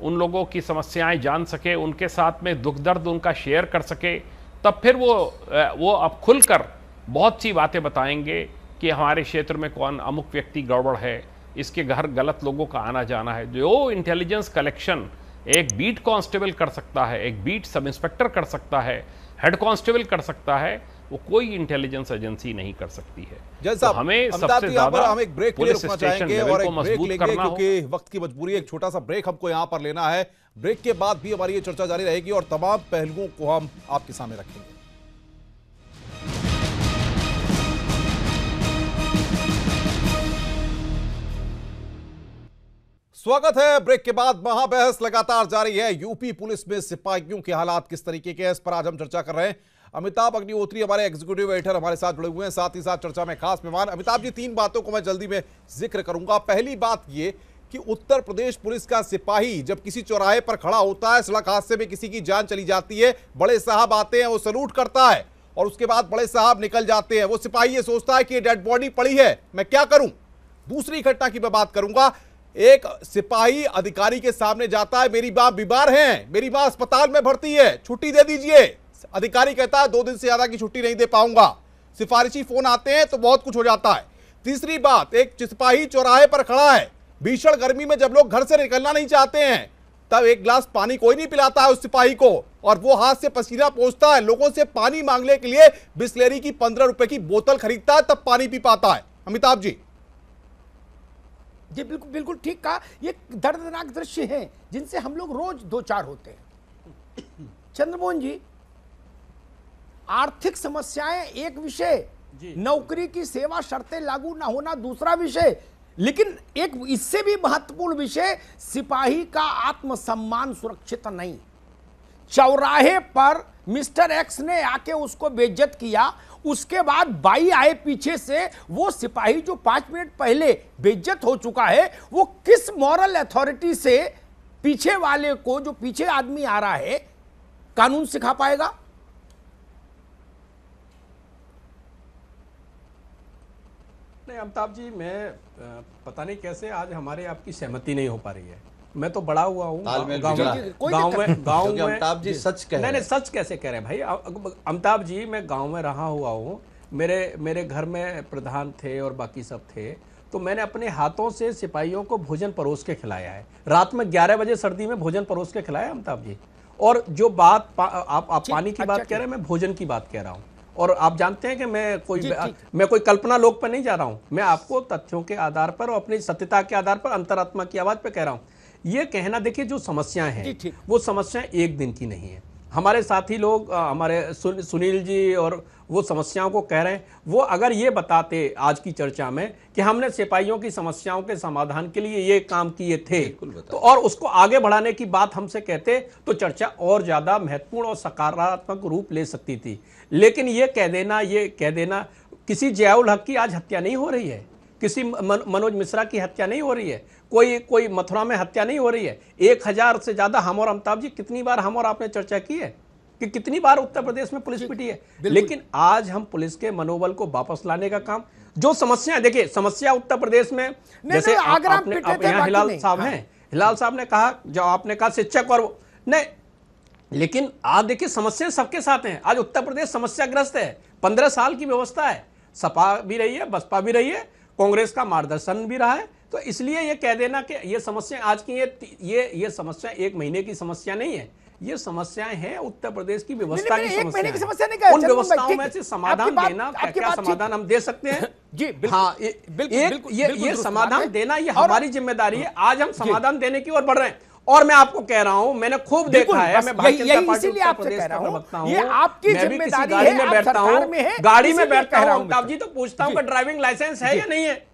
उन लोगों की समस्याएं जान सके, उनके साथ में दुख दर्द उनका शेयर कर सके, तब फिर वो अब खुलकर बहुत सी बातें बताएंगे कि हमारे क्षेत्र में कौन अमुक व्यक्ति गड़बड़ है, इसके घर गलत लोगों का आना जाना है। जो इंटेलिजेंस कलेक्शन एक बीट कांस्टेबल कर सकता है, एक बीट सब इंस्पेक्टर कर सकता है, हेड कांस्टेबल कर सकता है, वो कोई इंटेलिजेंस एजेंसी नहीं कर सकती है। जैसा तो हमें अमिताभ सबसे जी, यहाँ पर ज्यादा हम एक ब्रेक के लिए पुलिस रुकना स्टेशन चाहेंगे लेवल और को एक ब्रेक मजबूत लेंगे करना हो। क्योंकि वक्त की मजबूरी है। एक छोटा सा ब्रेक हमको यहाँ पर लेना है। ब्रेक के बाद भी हमारी ये चर्चा जारी रहेगी और तमाम पहलुओं को हम आपके सामने रखेंगे। स्वागत है। ब्रेक के बाद महाबहस लगातार जारी है। यूपी पुलिस में सिपाहियों के हालात किस तरीके के हैं, इस पर आज हम चर्चा कर रहे हैं। अमिताभ अग्निहोत्री हमारे एग्जीक्यूटिव एडिटर हमारे साथ जुड़े हुए हैं, साथ ही साथ चर्चा में खास मेहमान। अमिताभ जी, 3 बातों को मैं जल्दी में जिक्र करूंगा। पहली बात ये कि उत्तर प्रदेश पुलिस का सिपाही जब किसी चौराहे पर खड़ा होता है, सड़क हादसे में किसी की जान चली जाती है, बड़े साहब आते हैं, वो सैल्यूट करता है और उसके बाद बड़े साहब निकल जाते हैं। वो सिपाही ये सोचता है कि ये डेड बॉडी पड़ी है, मैं क्या करूं। दूसरी घटना की मैं बात करूंगा। एक सिपाही अधिकारी के सामने जाता है, मेरी मां बीमार है, मेरी मां अस्पताल में भर्ती है, छुट्टी दे दीजिए। अधिकारी कहता है 2 दिन से ज्यादा की छुट्टी नहीं दे पाऊंगा। सिफारिशी फोन आते हैं तो बहुत कुछ हो जाता है। तीसरी बात, एक सिपाही चौराहे पर खड़ा है, भीषण गर्मी में जब लोग घर से निकलना नहीं चाहते हैं, तब एक गिलास पानी कोई नहीं पिलाता है उस सिपाही को, और वो हाथ से पसीना पोंछता है, लोगों से पानी मांगने के लिए बिस्लेरी की 15 रुपए की बोतल खरीदता है, तब पानी पी पाता है। अमिताभ जी। जी बिल्कुल बिल्कुल ठीक कहा। ये दर्दनाक दृश्य हैं जिनसे हम लोग रोज दो चार होते हैं। चंद्रमोहन जी, आर्थिक समस्याएं एक विषय, नौकरी की सेवा शर्तें लागू ना होना दूसरा विषय, लेकिन एक इससे भी महत्वपूर्ण विषय, सिपाही का आत्मसम्मान सुरक्षित नहीं। चौराहे पर मिस्टर एक्स ने आके उसको बेइज्जत किया, उसके बाद बाई आए पीछे से, वो सिपाही जो 5 मिनट पहले बेइज्जत हो चुका है, वो किस मॉरल अथॉरिटी से पीछे वाले को, जो पीछे आदमी आ रहा है, कानून सिखा पाएगा? नहीं अमिताभ जी, मैं पता नहीं कैसे आज हमारे आपकी सहमति नहीं हो पा रही है। मैं तो बड़ा हुआ हूँ गांव में अमिताभ जी सच कह रहे हैं। नहीं सच कैसे कह रहे हैं भाई अमिताभ जी, मैं गांव में रहा हुआ हूँ। मेरे घर में प्रधान थे और बाकी सब थे, तो मैंने अपने हाथों से सिपाहियों को भोजन परोस के खिलाया है। रात में 11 बजे सर्दी में भोजन परोस के खिलाया अमिताभ जी। और जो बात आप पानी की बात कह रहे हैं, मैं भोजन की बात कह रहा हूँ। और आप जानते हैं कि मैं कोई कल्पना लोक पर नहीं जा रहा हूं। मैं आपको तथ्यों के आधार पर और अपनी सत्यता के आधार पर अंतरात्मा की आवाज पे कह रहा हूं। ये कहना, देखिए जो समस्याएं हैं वो समस्याएं एक दिन की नहीं है। हमारे साथी लोग, हमारे सुनील जी और वो समस्याओं को कह रहे हैं, वो अगर ये बताते आज की चर्चा में कि हमने सिपाहियों की समस्याओं के समाधान के लिए ये काम किए थे, तो और उसको आगे बढ़ाने की बात हमसे कहते, तो चर्चा और ज्यादा महत्वपूर्ण और सकारात्मक रूप ले सकती थी। लेकिन ये कह देना किसी जियाउल हक की आज हत्या नहीं हो रही है, किसी मनोज मिश्रा की हत्या नहीं हो रही है, कोई मथुरा में हत्या नहीं हो रही है। 1000 से ज्यादा हम और अमिताभ जी, कितनी बार हम और आपने चर्चा की है कि कितनी बार उत्तर प्रदेश में पुलिस पिटी है। लेकिन आज हम पुलिस के मनोबल को वापस लाने का काम, जो समस्या, देखिए समस्या उत्तर प्रदेश में, जैसे यहाँ हिलाल साहब हैं, हिलाल साहब ने कहा, जो आपने कहा शिक्षक और नहीं, लेकिन आज देखिए समस्या सबके साथ हैं। आज उत्तर प्रदेश समस्याग्रस्त है। 15 साल की व्यवस्था है, सपा भी रही है, बसपा भी रही है, कांग्रेस का मार्गदर्शन भी रहा है। तो इसलिए ये कह देना कि ये समस्या आज की ये समस्या 1 महीने की समस्या नहीं है, ये समस्याएं हैं उत्तर प्रदेश की व्यवस्था की समस्या। उन व्यवस्थाओं में से समाधान देना, क्या समाधान हम दे सकते हैं? जी हाँ, ये समाधान देना ये हमारी जिम्मेदारी है। आज हम समाधान देने की ओर बढ़ रहे हैं। और मैं आपको कह रहा हूं, मैंने खूब देखा है, मैं भारतीय जनता पार्टी उत्तर प्रदेश का प्रवक्ता हूं, मैं भी किसी गाड़ी में बैठता हूं, अमिताभ जी तो पूछता हूं कि ड्राइविंग लाइसेंस है या नहीं है।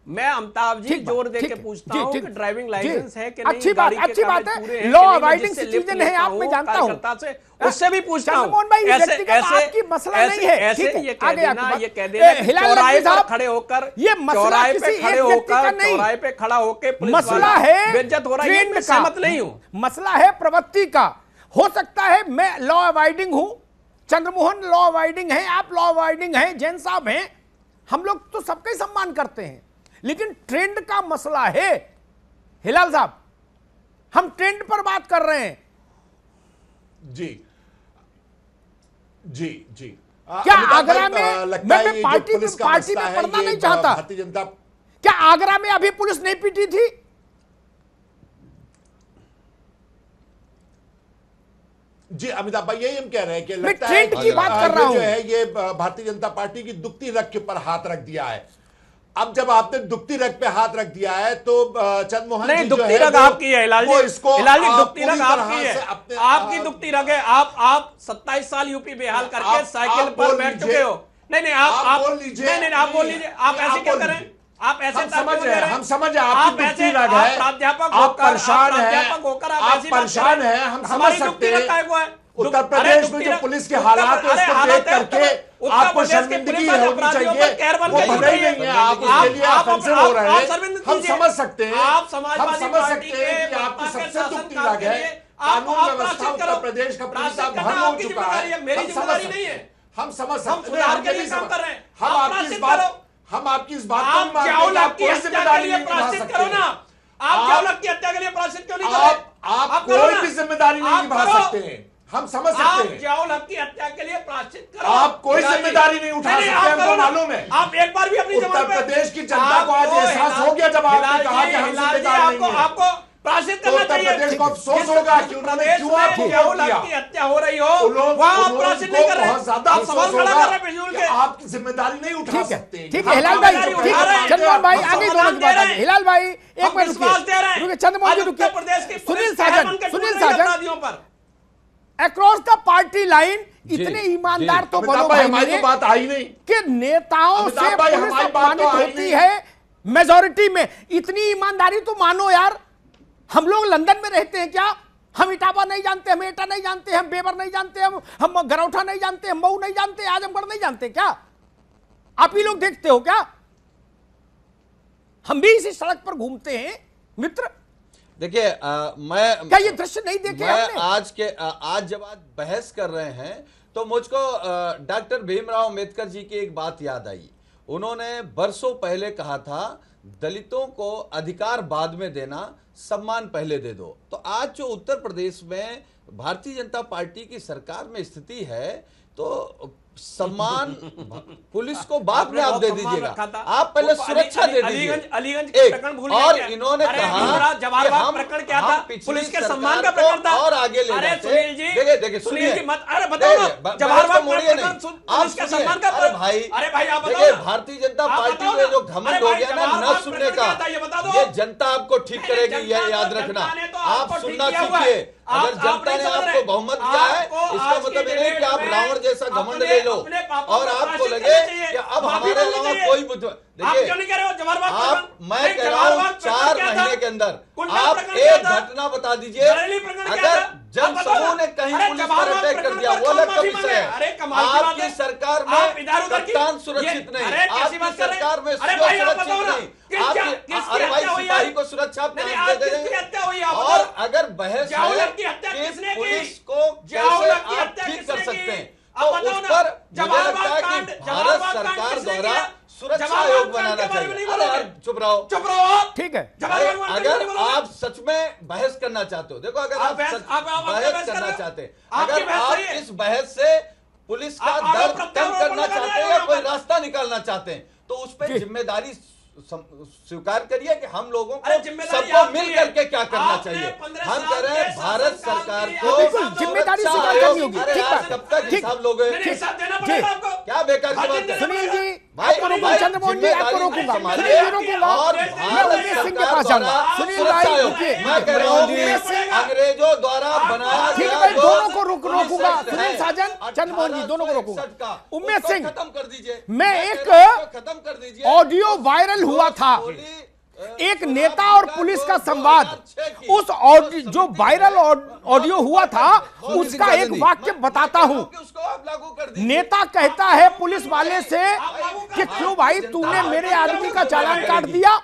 मैं अमिताभ जी जोर दे के पूछता हूं कि ड्राइविंग लाइसेंस है कि नहीं। अच्छी बात है, लॉ अवॉइडिंग सिटीजन है आप, मैं जानता हूं, उससे भी पूछता हूं। ऐसे मसला नहीं है, ऐसे ये कह देना चौराहे पर खड़े होकर, चौराहे पे खड़े होकर, चौराहे पे खड़ा होकर मसला है बेइज्जत हो रहा है, मैं सहमत नहीं हूं। मसला है प्रवृत्ति का। हो सकता है मैं लॉ अवॉइडिंग हूं, चंद्रमोहन लॉ अवॉइडिंग है, आप लॉ अवॉइडिंग हैं, जैन साहब हैं, हम लोग तो सबका ही सम्मान करते हैं, लेकिन ट्रेंड का मसला है। हिलाल साहब, हम ट्रेंड पर बात कर रहे हैं। जी जी जी क्या आगरा में मैं पार्टी में पढ़ना नहीं चाहता? भारतीय जनता, क्या आगरा में अभी पुलिस नहीं पीटी थी? जी अमिताभ भाई, यही हम कह रहे हैं कि मैं लगता है ट्रेंड की बात कर रहा हूं। जो है ये भारतीय जनता पार्टी की दुखती रग के ऊपर हाथ रख दिया है। अब जब आपने दुखती रग पे हाथ रख दिया है तो चंद्रमोहन नहीं, जी दुखती रग आपकी है हिलाल जी, हिलाल जी दुखती रग आपकी है, आपकी दुखती रग है। आप 27 साल यूपी बेहाल करके साइकिल पर बैठ चुके हो। नहीं आप बोल लीजिए, नहीं आप बोल लीजिए, आप ऐसे क्या करें, आप ऐसे समझ रहे हैं, हम समझ रहे हैं आपकी दुखती रग है, प्राध्यापक आप परेशान हैं, होकर आप परेशान हैं, हम समझ सकते हैं। उत्तर प्रदेश में जो पुलिस के हालात है उसको देख करके आपको शर्मिंदगी होनी चाहिए, वो भले ही नहीं है, आप उसके लिए ऑफेंसिव हो रहे हैं, हम समझ सकते हैं, हम समझ सकते हैं कि आपकी सबसे दुखती रग है कानून व्यवस्था। उत्तर प्रदेश का पुलिस आप भंग हो चुका है, मेरी जिम्मेदारी नहीं है, हम समझ सकते हैं, सुधार के लिए काम कर रहे हैं। हम आपकी इस बात को मानते हैं, आप कोई जिम्मेदारी नहीं निभा सकते ना। आप जावलक की हत्या के लिए प्रायश्चित क्यों नहीं कर रहे? आप कोई भी जिम्मेदारी नहीं निभा सकते हैं, हम समझ सकते हैं। जावलक की हत्या के लिए प्रायश्चित करो, आप कोई जिम्मेदारी नहीं उठा सकते, हमको मालूम है। आप एक बार भी अपनी उत्तर प्रदेश की जनता को आज एहसास हो गया जब आपने कहा कि हम जिम्मेदार नहीं हैं। आपको प्रायश्चित करना चाहिए। उत्तर प्रदेश को अफसोस होगा कि उन्होंने क्यों आपको जावलक की हत्या हो रही हो, वहां प्रायश्चित नहीं कर रहे, बहुत ज्यादा आप सवाल खड़ा कर रहे हैं कि आप जिम्मेदारी नहीं उठा सकते। ठीक है हिलाल भाई, ठीक है चंद्रमोहन भाई, आगे दोनों की बात आगे। हिलाल भाई एक मिनट रुकिए, चंद्रमोहन जी रुकिए। सुनील साजन, अक्रॉस द पार्टी लाइन इतने ईमानदार तो बनो भाई हमारी तो बात आई नहीं कि नेताओं से पुलिस अपमानित होती है मेजॉरिटी में, इतनी ईमानदारी तो मानो यार। हम लोग लंदन में रहते हैं क्या? हम इटावा नहीं जानते, हम एटा नहीं जानते, हम बेबर नहीं जानते, हम गरौठा नहीं जानते, हम मऊ नहीं जानते, आजमगढ़ नहीं जानते क्या? आप ही लोग देखते हो क्या? हम भी इसी सड़क पर घूमते हैं मित्र। देखिए मैं क्या ये दृश्य नहीं देखे मैं आज जब बहस कर रहे हैं तो मुझको डॉक्टर भीमराव अंबेडकर जी की एक बात याद आई। उन्होंने बरसों पहले कहा था दलितों को अधिकार बाद में देना, सम्मान पहले दे दो। तो आज जो उत्तर प्रदेश में भारतीय जनता पार्टी की सरकार में स्थिति है तो सम्मान पुलिस को बाद में आप दे दीजिएगा, आप पहले सुरक्षा दे दीजिए। अलीगंज और इन्होंने कहा जवाहरबाग प्रकरण क्या था? पुलिस के सम्मान का प्रकरण था और आगे ले जाते। देखिए सुनिए, अरे बताओ जवाहरबाग प्रकरण पुलिस के सम्मान का भाई, अरे भाई आप देखिए भारतीय जनता पार्टी में जो घमंड हो गया ना न सुनने का, ये जनता आपको ठीक करेगी, यह याद रखना। आप सुनना सीखिए। अगर जनता ने आपको बहुमत दिया है इसका मतलब ये नहीं कि आप रावण जैसा घमंड ले लो और आपको लगे कि अब हमारे अलावा कोई देखिए आप, मैं कह रहा हूं 4 महीने के अंदर आप एक घटना बता दीजिए। अगर जन समूह ने कहीं पुलिस पर अटैक कर दिया वो अलग का विषय है। आपकी सरकार में कप्तान सुरक्षित नहीं, आपकी सरकार में सुरक्षित नहीं, अरे भाई सिपाही को सुरक्षा आप दे देंगे। और अगर बहस है कि पुलिस को कैसे आप ठीक कर सकते हैं तो उस पर मुझे लगता है कि भारत सरकार द्वारा सुरक्षा आयोग बनाना चाहिए। अरे चुप रहो, ठीक है। अगर आप सच में बहस करना चाहते हो, देखो अगर आप बहस करना चाहते हैं, अगर आप इस बहस से पुलिस का दर्द कम करना चाहते हैं या कोई रास्ता निकालना चाहते हैं तो उस पर जिम्मेदारी स्वीकार करिए कि हम लोगों को सबको मिल करके क्या करना चाहिए। हम कह रहे हैं भारत सरकार को जिम्मेदारी स्वीकार करनी होगी। कब तक हिसाब लोगे? क्या बेकार की बात है? सुनील जी चंद्रमोहन जी आपको रोकूंगा, और भारत सरकार द्वारा सुरक्षा आयोग, मैं कह रहा हूँ अंग्रेजों द्वारा बनाया गया, दोनों को रोकूंगा। सुनील साजन, चंद्रमोहन जी दोनों को रोकूंगा। उम्मेद सिंह, खत्म कर दीजिए। मैं एक खत्म कर दीजिए। ऑडियो वायरल हुआ था, एक नेता और पुलिस का संवाद। उस ऑडियो जो वायरल ऑडियो हुआ था उसका एक वाक्य बताता हूं। नेता कहता है पुलिस वाले से कि क्यों भाई तूने मेरे आदमी का चालान काट दिया?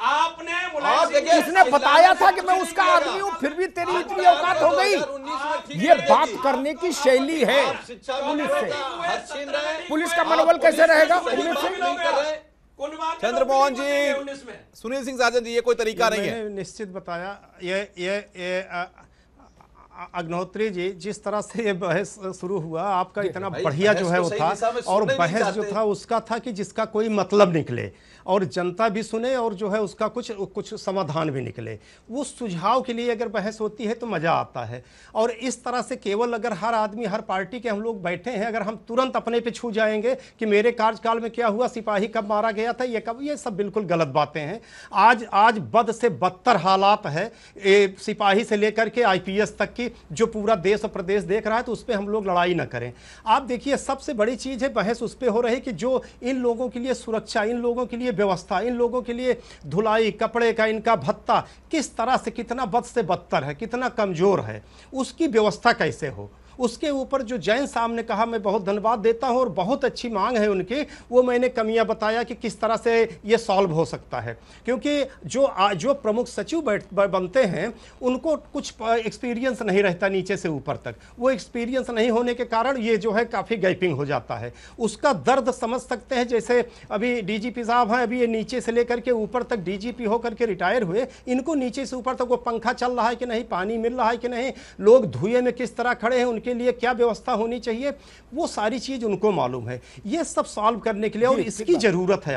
उसने बताया था कि मैं उसका आदमी हूं, फिर भी तेरी इतनी औकात हो गई। ये बात करने की शैली है पुलिस से। पुलिस का मनोबल कैसे रहेगा? चंद्रमोहन जी, सुनील सिंह साजन जी, ये कोई तरीका नहीं है। निश्चित बताया ये अग्निहोत्री जी, जिस तरह से ये बहस शुरू हुआ, आपका इतना भाई, बढ़िया बहस जो है तो वो सही था, दिशा में और सुनना ही नहीं बहस जो चाहते। था उसका था कि जिसका कोई मतलब निकले और जनता भी सुने और जो है उसका कुछ समाधान भी निकले। वो सुझाव के लिए अगर बहस होती है तो मजा आता है। और इस तरह से केवल अगर हर आदमी, हर पार्टी के हम लोग बैठे हैं, अगर हम तुरंत अपने पे छू जाएंगे कि मेरे कार्यकाल में क्या हुआ, सिपाही कब मारा गया था, ये कब, ये सब बिल्कुल गलत बातें हैं। आज बद से बदतर हालात है, सिपाही से लेकर के आईपीएस तक की, जो पूरा देश और प्रदेश देख रहा है, तो उस पर हम लोग लड़ाई ना करें। आप देखिए, सबसे बड़ी चीज है, बहस उस पर हो रही कि जो इन लोगों के लिए सुरक्षा, इन लोगों के लिए व्यवस्था, इन लोगों के लिए धुलाई, कपड़े का इनका भत्ता किस तरह से, कितना बद से बदतर है, कितना कमजोर है, उसकी व्यवस्था कैसे हो, उसके ऊपर जो जैन साहब ने कहा, मैं बहुत धन्यवाद देता हूं और बहुत अच्छी मांग है उनकी, वो मैंने कमियां बताया कि किस तरह से ये सॉल्व हो सकता है। क्योंकि जो प्रमुख सचिव बनते हैं उनको कुछ एक्सपीरियंस नहीं रहता नीचे से ऊपर तक, वो एक्सपीरियंस नहीं होने के कारण ये जो है काफ़ी गैपिंग हो जाता है। उसका दर्द समझ सकते हैं, जैसे अभी डीजीपी साहब हैं, अभी ये नीचे से लेकर के ऊपर तक डीजीपी होकर के रिटायर हुए, इनको नीचे से ऊपर तक वो पंखा चल रहा है कि नहीं, पानी मिल रहा है कि नहीं, लोग धुएं में किस तरह खड़े हैं, के लिए क्या व्यवस्था होनी चाहिए, वो सारी चीज उनको मालूम है। ये सब सॉल्व करने के लिए, और इसकी जरूरत है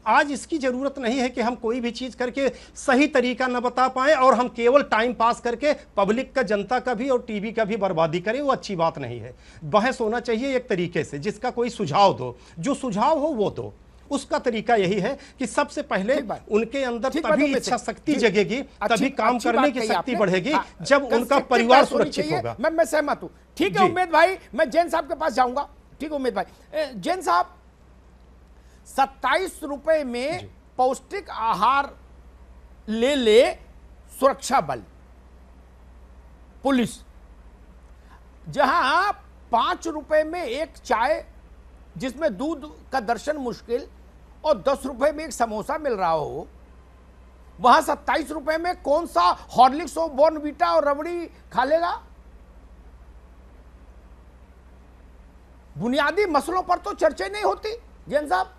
आज इसकी जरूरत नहीं है कि हम कोई भी चीज करके सही तरीका न बता पाए और हम केवल टाइम पास करके पब्लिक का, जनता का भी और टीवी का भी बर्बादी करें। वो अच्छी बात नहीं है। बहस होना चाहिए एक तरीके से, जिसका कोई सुझाव दो, जो सुझाव हो वो दो। उसका तरीका यही है कि सबसे पहले उनके अंदर तभी इच्छा शक्ति जगेगी, तभी काम करने की शक्ति बढ़ेगी, जब उनका परिवार सुरक्षित होगा। मैं सहमत हूं। ठीक है उम्मेद भाई, मैं जैन साहब के पास जाऊंगा। ठीक है उम्मेद भाई, जैन साहब, 27 रुपए में पौष्टिक आहार ले सुरक्षा बल, पुलिस, जहां 5 रुपए में एक चाय जिसमें दूध का दर्शन मुश्किल और 10 रुपए में एक समोसा मिल रहा हो, वहां 27 रुपए में कौन सा हॉर्लिक्स और बॉर्नवीटा और रबड़ी खा लेगा? बुनियादी मसलों पर तो चर्चा नहीं होती। जैन साहब,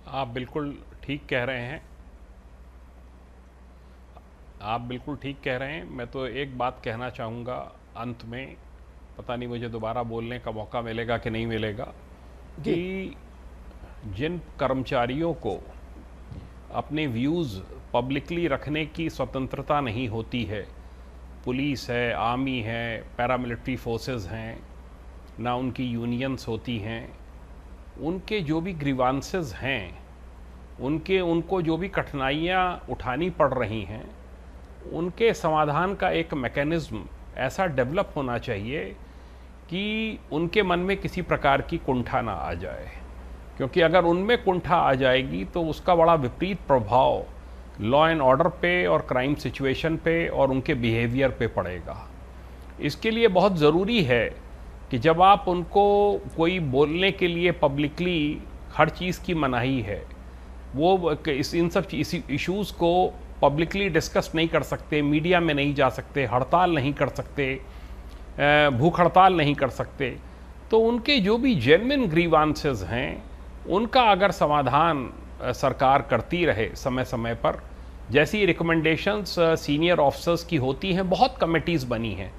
आप बिल्कुल ठीक कह रहे हैं, आप बिल्कुल ठीक कह रहे हैं। मैं तो एक बात कहना चाहूँगा अंत में, पता नहीं मुझे दोबारा बोलने का मौका मिलेगा कि नहीं मिलेगा, कि जिन कर्मचारियों को अपने व्यूज़ पब्लिकली रखने की स्वतंत्रता नहीं होती है, पुलिस है, आर्मी है, पैरामिलिट्री फोर्सेस हैं, ना उनकी यूनियंस होती हैं, उनके जो भी ग्रीवांसेस हैं, उनको जो भी कठिनाइयाँ उठानी पड़ रही हैं, उनके समाधान का एक मैकेनिज्म ऐसा डेवलप होना चाहिए कि उनके मन में किसी प्रकार की कुंठा ना आ जाए। क्योंकि अगर उनमें कुंठा आ जाएगी तो उसका बड़ा विपरीत प्रभाव लॉ एंड ऑर्डर पे और क्राइम सिचुएशन पे और उनके बिहेवियर पे पड़ेगा। इसके लिए बहुत ज़रूरी है कि जब आप उनको कोई बोलने के लिए पब्लिकली हर चीज़ की मनाही है, वो इन सब इश्यूज़ को पब्लिकली डिस्कस नहीं कर सकते, मीडिया में नहीं जा सकते, हड़ताल नहीं कर सकते, भूख हड़ताल नहीं कर सकते, तो उनके जो भी जेन्युइन ग्रीवांसेस हैं उनका अगर समाधान सरकार करती रहे समय समय पर, जैसी रिकमेंडेशंस सीनियर ऑफिसर्स की होती हैं, बहुत कमेटीज़ बनी हैं,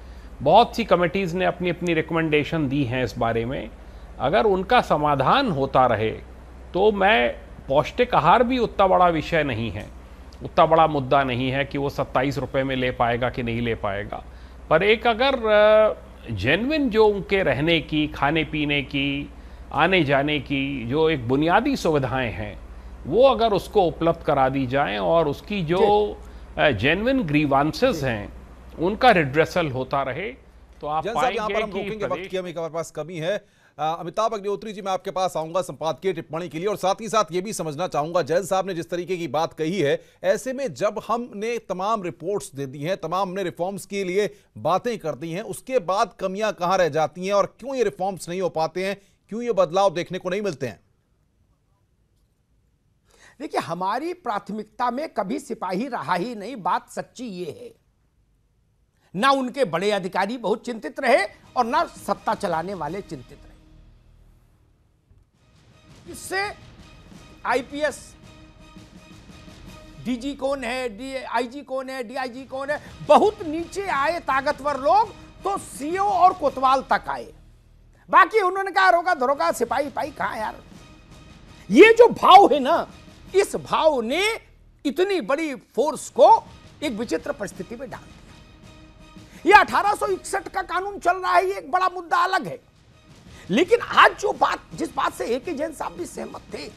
बहुत सी कमेटीज़ ने अपनी अपनी रिकमेंडेशन दी हैं इस बारे में, अगर उनका समाधान होता रहे तो मैं पौष्टिक आहार भी उतना बड़ा विषय नहीं है, उतना बड़ा मुद्दा नहीं है कि वो 27 रुपये में ले पाएगा कि नहीं ले पाएगा। पर एक अगर जेन्युइन जो उनके रहने की, खाने पीने की, आने जाने की जो एक बुनियादी सुविधाएं हैं, वो अगर उसको उपलब्ध करा दी जाएं और उसकी जो जेन्युइन ग्रीवांसेस हैं उनका रिड्रेसल होता रहे, तो आप पाएंगे यहाँ पर हम रोकेंगे, वक्त की हमें हमारे पास कमी है। अमिताभ अग्निहोत्री जी, मैं आपके पास आऊंगा संपादकीय टिप्पणी के लिए, और साथ ही साथ ये भी समझना चाहूंगा, जैन साहब ने जिस तरीके की बात कही है, ऐसे में जब हमने तमाम रिपोर्ट्स दे दी हैं, तमाम हमने रिफॉर्म्स के लिए बातें कर दी हैं, उसके बाद कमियां कहां रह जाती हैं और क्यों ये रिफॉर्म्स नहीं हो पाते हैं, क्यों ये बदलाव देखने को नहीं मिलते हैं? देखिए, हमारी प्राथमिकता में कभी सिपाही रहा ही नहीं, बात सच्ची ये है। ना उनके बड़े अधिकारी बहुत चिंतित रहे और ना सत्ता चलाने वाले चिंतित रहे। इससे आईपीएस, डीजी कौन है, आईजी कौन है, डीआईजी कौन है, बहुत नीचे आए ताकतवर लोग तो सीओ और कोतवाल तक आए। बाकी उन्होंने कहा रोका धरोका सिपाही पाई कहां यार। ये जो भाव है ना, इस भाव ने इतनी बड़ी फोर्स को एक विचित्र परिस्थिति में डाल दिया। ये 1861 का कानून चल रहा है, ये एक बड़ा मुद्दा अलग है। लेकिन आज जो बात, जिस बात से ए.के. जैन साहब भी सहमत थे,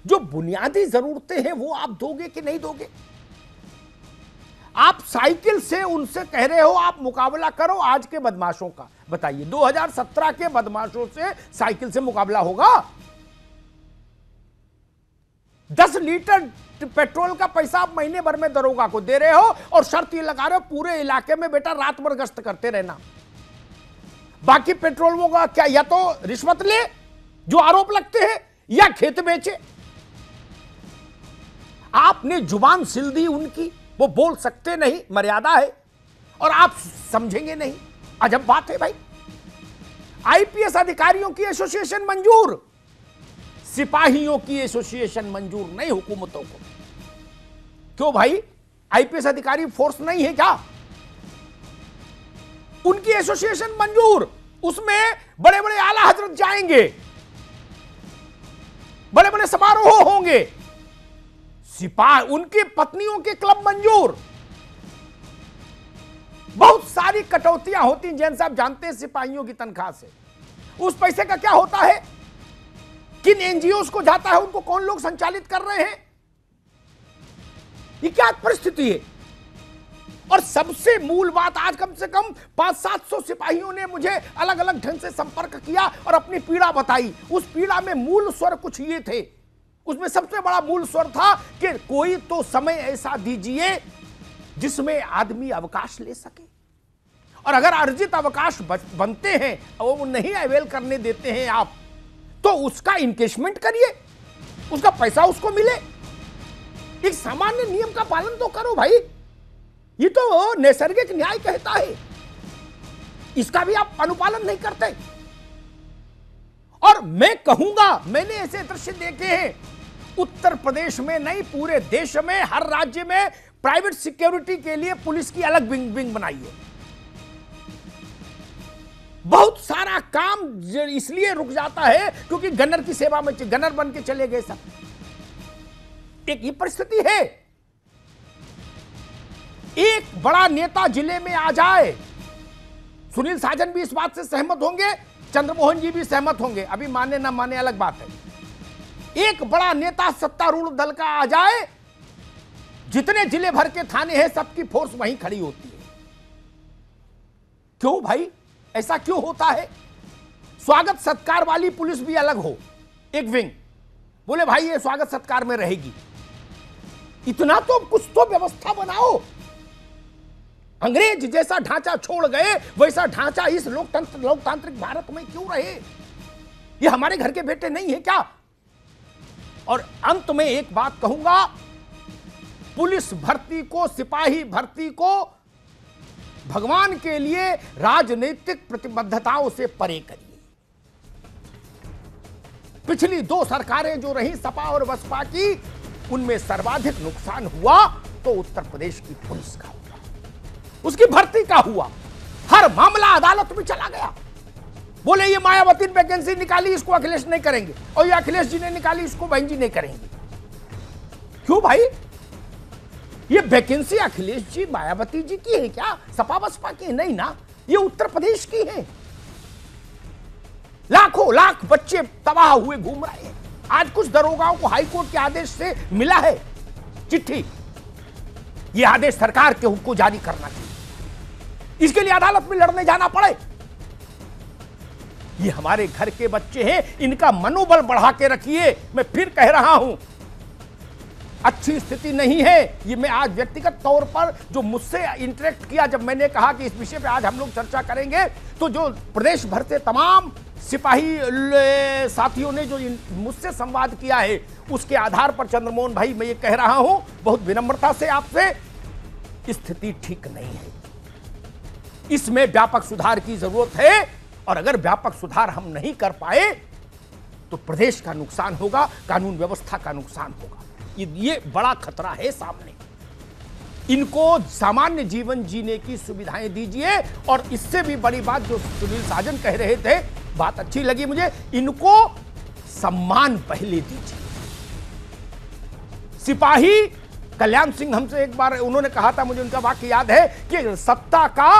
जो बुनियादी जरूरतें हैं वो आप दोगे कि नहीं दोगे? आप साइकिल से उनसे कह रहे हो आप मुकाबला करो आज के बदमाशों का। बताइए 2017 के बदमाशों से साइकिल से मुकाबला होगा? 10 लीटर पेट्रोल का पैसा आप महीने भर में दरोगा को दे रहे हो और शर्त ये लगा रहे हो पूरे इलाके में बेटा रात भर गश्त करते रहना। बाकी पेट्रोल वो का क्या, या तो रिश्वत ले जो आरोप लगते हैं या खेत बेचे। आपने जुबान सिल दी उनकी, वो बोल सकते नहीं, मर्यादा है, और आप समझेंगे नहीं। अजब बात है भाई। आईपीएस अधिकारियों की एसोसिएशन मंजूर, सिपाहियों की एसोसिएशन मंजूर नहीं हुकूमतों को। क्यों भाई? आईपीएस अधिकारी फोर्स नहीं है क्या? उनकी एसोसिएशन मंजूर, उसमें बड़े बड़े आला हजरत जाएंगे, बड़े बड़े समारोह होंगे। सिपाही, उनकी पत्नियों के क्लब मंजूर। बहुत सारी कटौतियां होती हैं, जैन साहब जानते हैं सिपाहियों की तनख्वाह से। उस पैसे का क्या होता है, किन एनजीओ को जाता है, उनको कौन लोग संचालित कर रहे हैं, ये क्या परिस्थिति है। और सबसे मूल बात, आज कम से कम 500-700 सिपाहियों ने मुझे अलग अलग ढंग से संपर्क किया और अपनी पीड़ा बताई। उस पीड़ा में मूल स्वर कुछ ये थे, उसमें सबसे बड़ा मूल स्वर था कि कोई तो समय ऐसा दीजिए जिसमें आदमी अवकाश ले सके, और अगर अर्जित अवकाश बनते हैं और वो नहीं अवेल करने देते हैं आप, तो उसका इनकेशमेंट करिए, उसका पैसा उसको मिले। एक सामान्य नियम का पालन तो करो भाई, ये तो नैसर्गिक न्याय कहता है, इसका भी आप अनुपालन नहीं करते। और मैं कहूंगा, मैंने ऐसे दृश्य देखे हैं उत्तर प्रदेश में नहीं, पूरे देश में, हर राज्य में प्राइवेट सिक्योरिटी के लिए पुलिस की अलग विंग बनाई है। बहुत सारा काम इसलिए रुक जाता है क्योंकि गनर की सेवा में, गनर बन के चले गए सब। एक ये परिस्थिति है। एक बड़ा नेता जिले में आ जाए, सुनील साजन भी इस बात से सहमत होंगे, चंद्रमोहन जी भी सहमत होंगे, अभी माने ना माने अलग बात है। एक बड़ा नेता सत्तारूढ़ दल का आ जाए, जितने जिले भर के थाने हैं सबकी फोर्स वहीं खड़ी होती है। क्यों भाई, ऐसा क्यों होता है? स्वागत सत्कार वाली पुलिस भी अलग हो, एक विंग, बोले भाई ये स्वागत सत्कार में रहेगी। इतना तो कुछ तो व्यवस्था बनाओ। अंग्रेज जैसा ढांचा छोड़ गए, वैसा ढांचा इस लोकतांत्रिक भारत में क्यों रहे? ये हमारे घर के बेटे नहीं है क्या? और अंत में एक बात कहूंगा, पुलिस भर्ती को, सिपाही भर्ती को भगवान के लिए राजनीतिक प्रतिबद्धताओं से परे करिए। पिछली 2 सरकारें जो रही सपा और बसपा की, उनमें सर्वाधिक नुकसान हुआ तो उत्तर प्रदेश की पुलिस का हुआ, उसकी भर्ती का हुआ। हर मामला अदालत में चला गया। बोले ये मायावती ने वैकेंसी निकाली, इसको अखिलेश नहीं करेंगे, और ये अखिलेश जी ने निकाली, इसको बहन जी नहीं करेंगे। क्यों भाई? ये वैकेंसी अखिलेश जी मायावती जी की है क्या? सपा बसपा की है? नहीं ना, ये उत्तर प्रदेश की है। लाखों लाख बच्चे तबाह हुए घूम रहे हैं। आज कुछ दरोगाओं को हाईकोर्ट के आदेश से मिला है चिट्ठी, ये आदेश सरकार के को जारी करना चाहिए, इसके लिए अदालत में लड़ने जाना पड़े। ये हमारे घर के बच्चे हैं, इनका मनोबल बढ़ा के रखिए। मैं फिर कह रहा हूं, अच्छी स्थिति नहीं है। ये मैं आज व्यक्तिगत तौर पर जो मुझसे इंटरेक्ट किया, जब मैंने कहा कि इस विषय पे आज हम लोग चर्चा करेंगे, तो जो प्रदेश भर से तमाम सिपाही साथियों ने जो मुझसे संवाद किया है, उसके आधार पर चंद्रमोहन भाई मैं ये कह रहा हूं बहुत विनम्रता से आपसे, स्थिति ठीक नहीं है। इसमें व्यापक सुधार की जरूरत है, और अगर व्यापक सुधार हम नहीं कर पाए तो प्रदेश का नुकसान होगा, कानून व्यवस्था का नुकसान होगा। ये बड़ा खतरा है सामने। इनको सामान्य जीवन जीने की सुविधाएं दीजिए। और इससे भी बड़ी बात जो सुनील साजन कह रहे थे, बात अच्छी लगी मुझे, इनको सम्मान पहले दीजिए। सिपाही कल्याण सिंह हमसे एक बार उन्होंने कहा था, मुझे उनका वाक्य याद है कि सत्ता का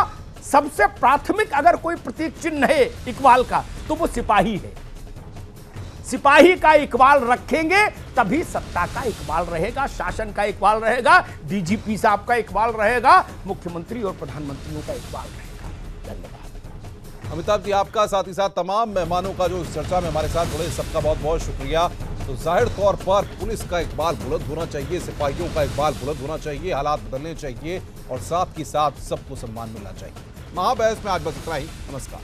सबसे प्राथमिक अगर कोई प्रतीक चिन्ह है इकबाल का, तो वो सिपाही है। सिपाही का इकबाल रखेंगे तभी सत्ता का इकबाल रहेगा, शासन का इकबाल रहेगा, डीजीपी साहब का इकबाल रहेगा, मुख्यमंत्री और प्रधानमंत्रियों का इकबाल रहेगा। धन्यवाद अमिताभ जी आपका, साथ ही साथ तमाम मेहमानों का जो इस चर्चा में हमारे साथ जुड़े, सबका बहुत बहुत शुक्रिया। तो जाहिर तौर पर पुलिस का इकबाल बुलंद होना चाहिए, सिपाहियों का इकबाल बुलंद होना चाहिए, हालात बदलने चाहिए और साथ ही साथ सबको सम्मान मिलना चाहिए। महाबहस में आज बस इतना ही। नमस्कार।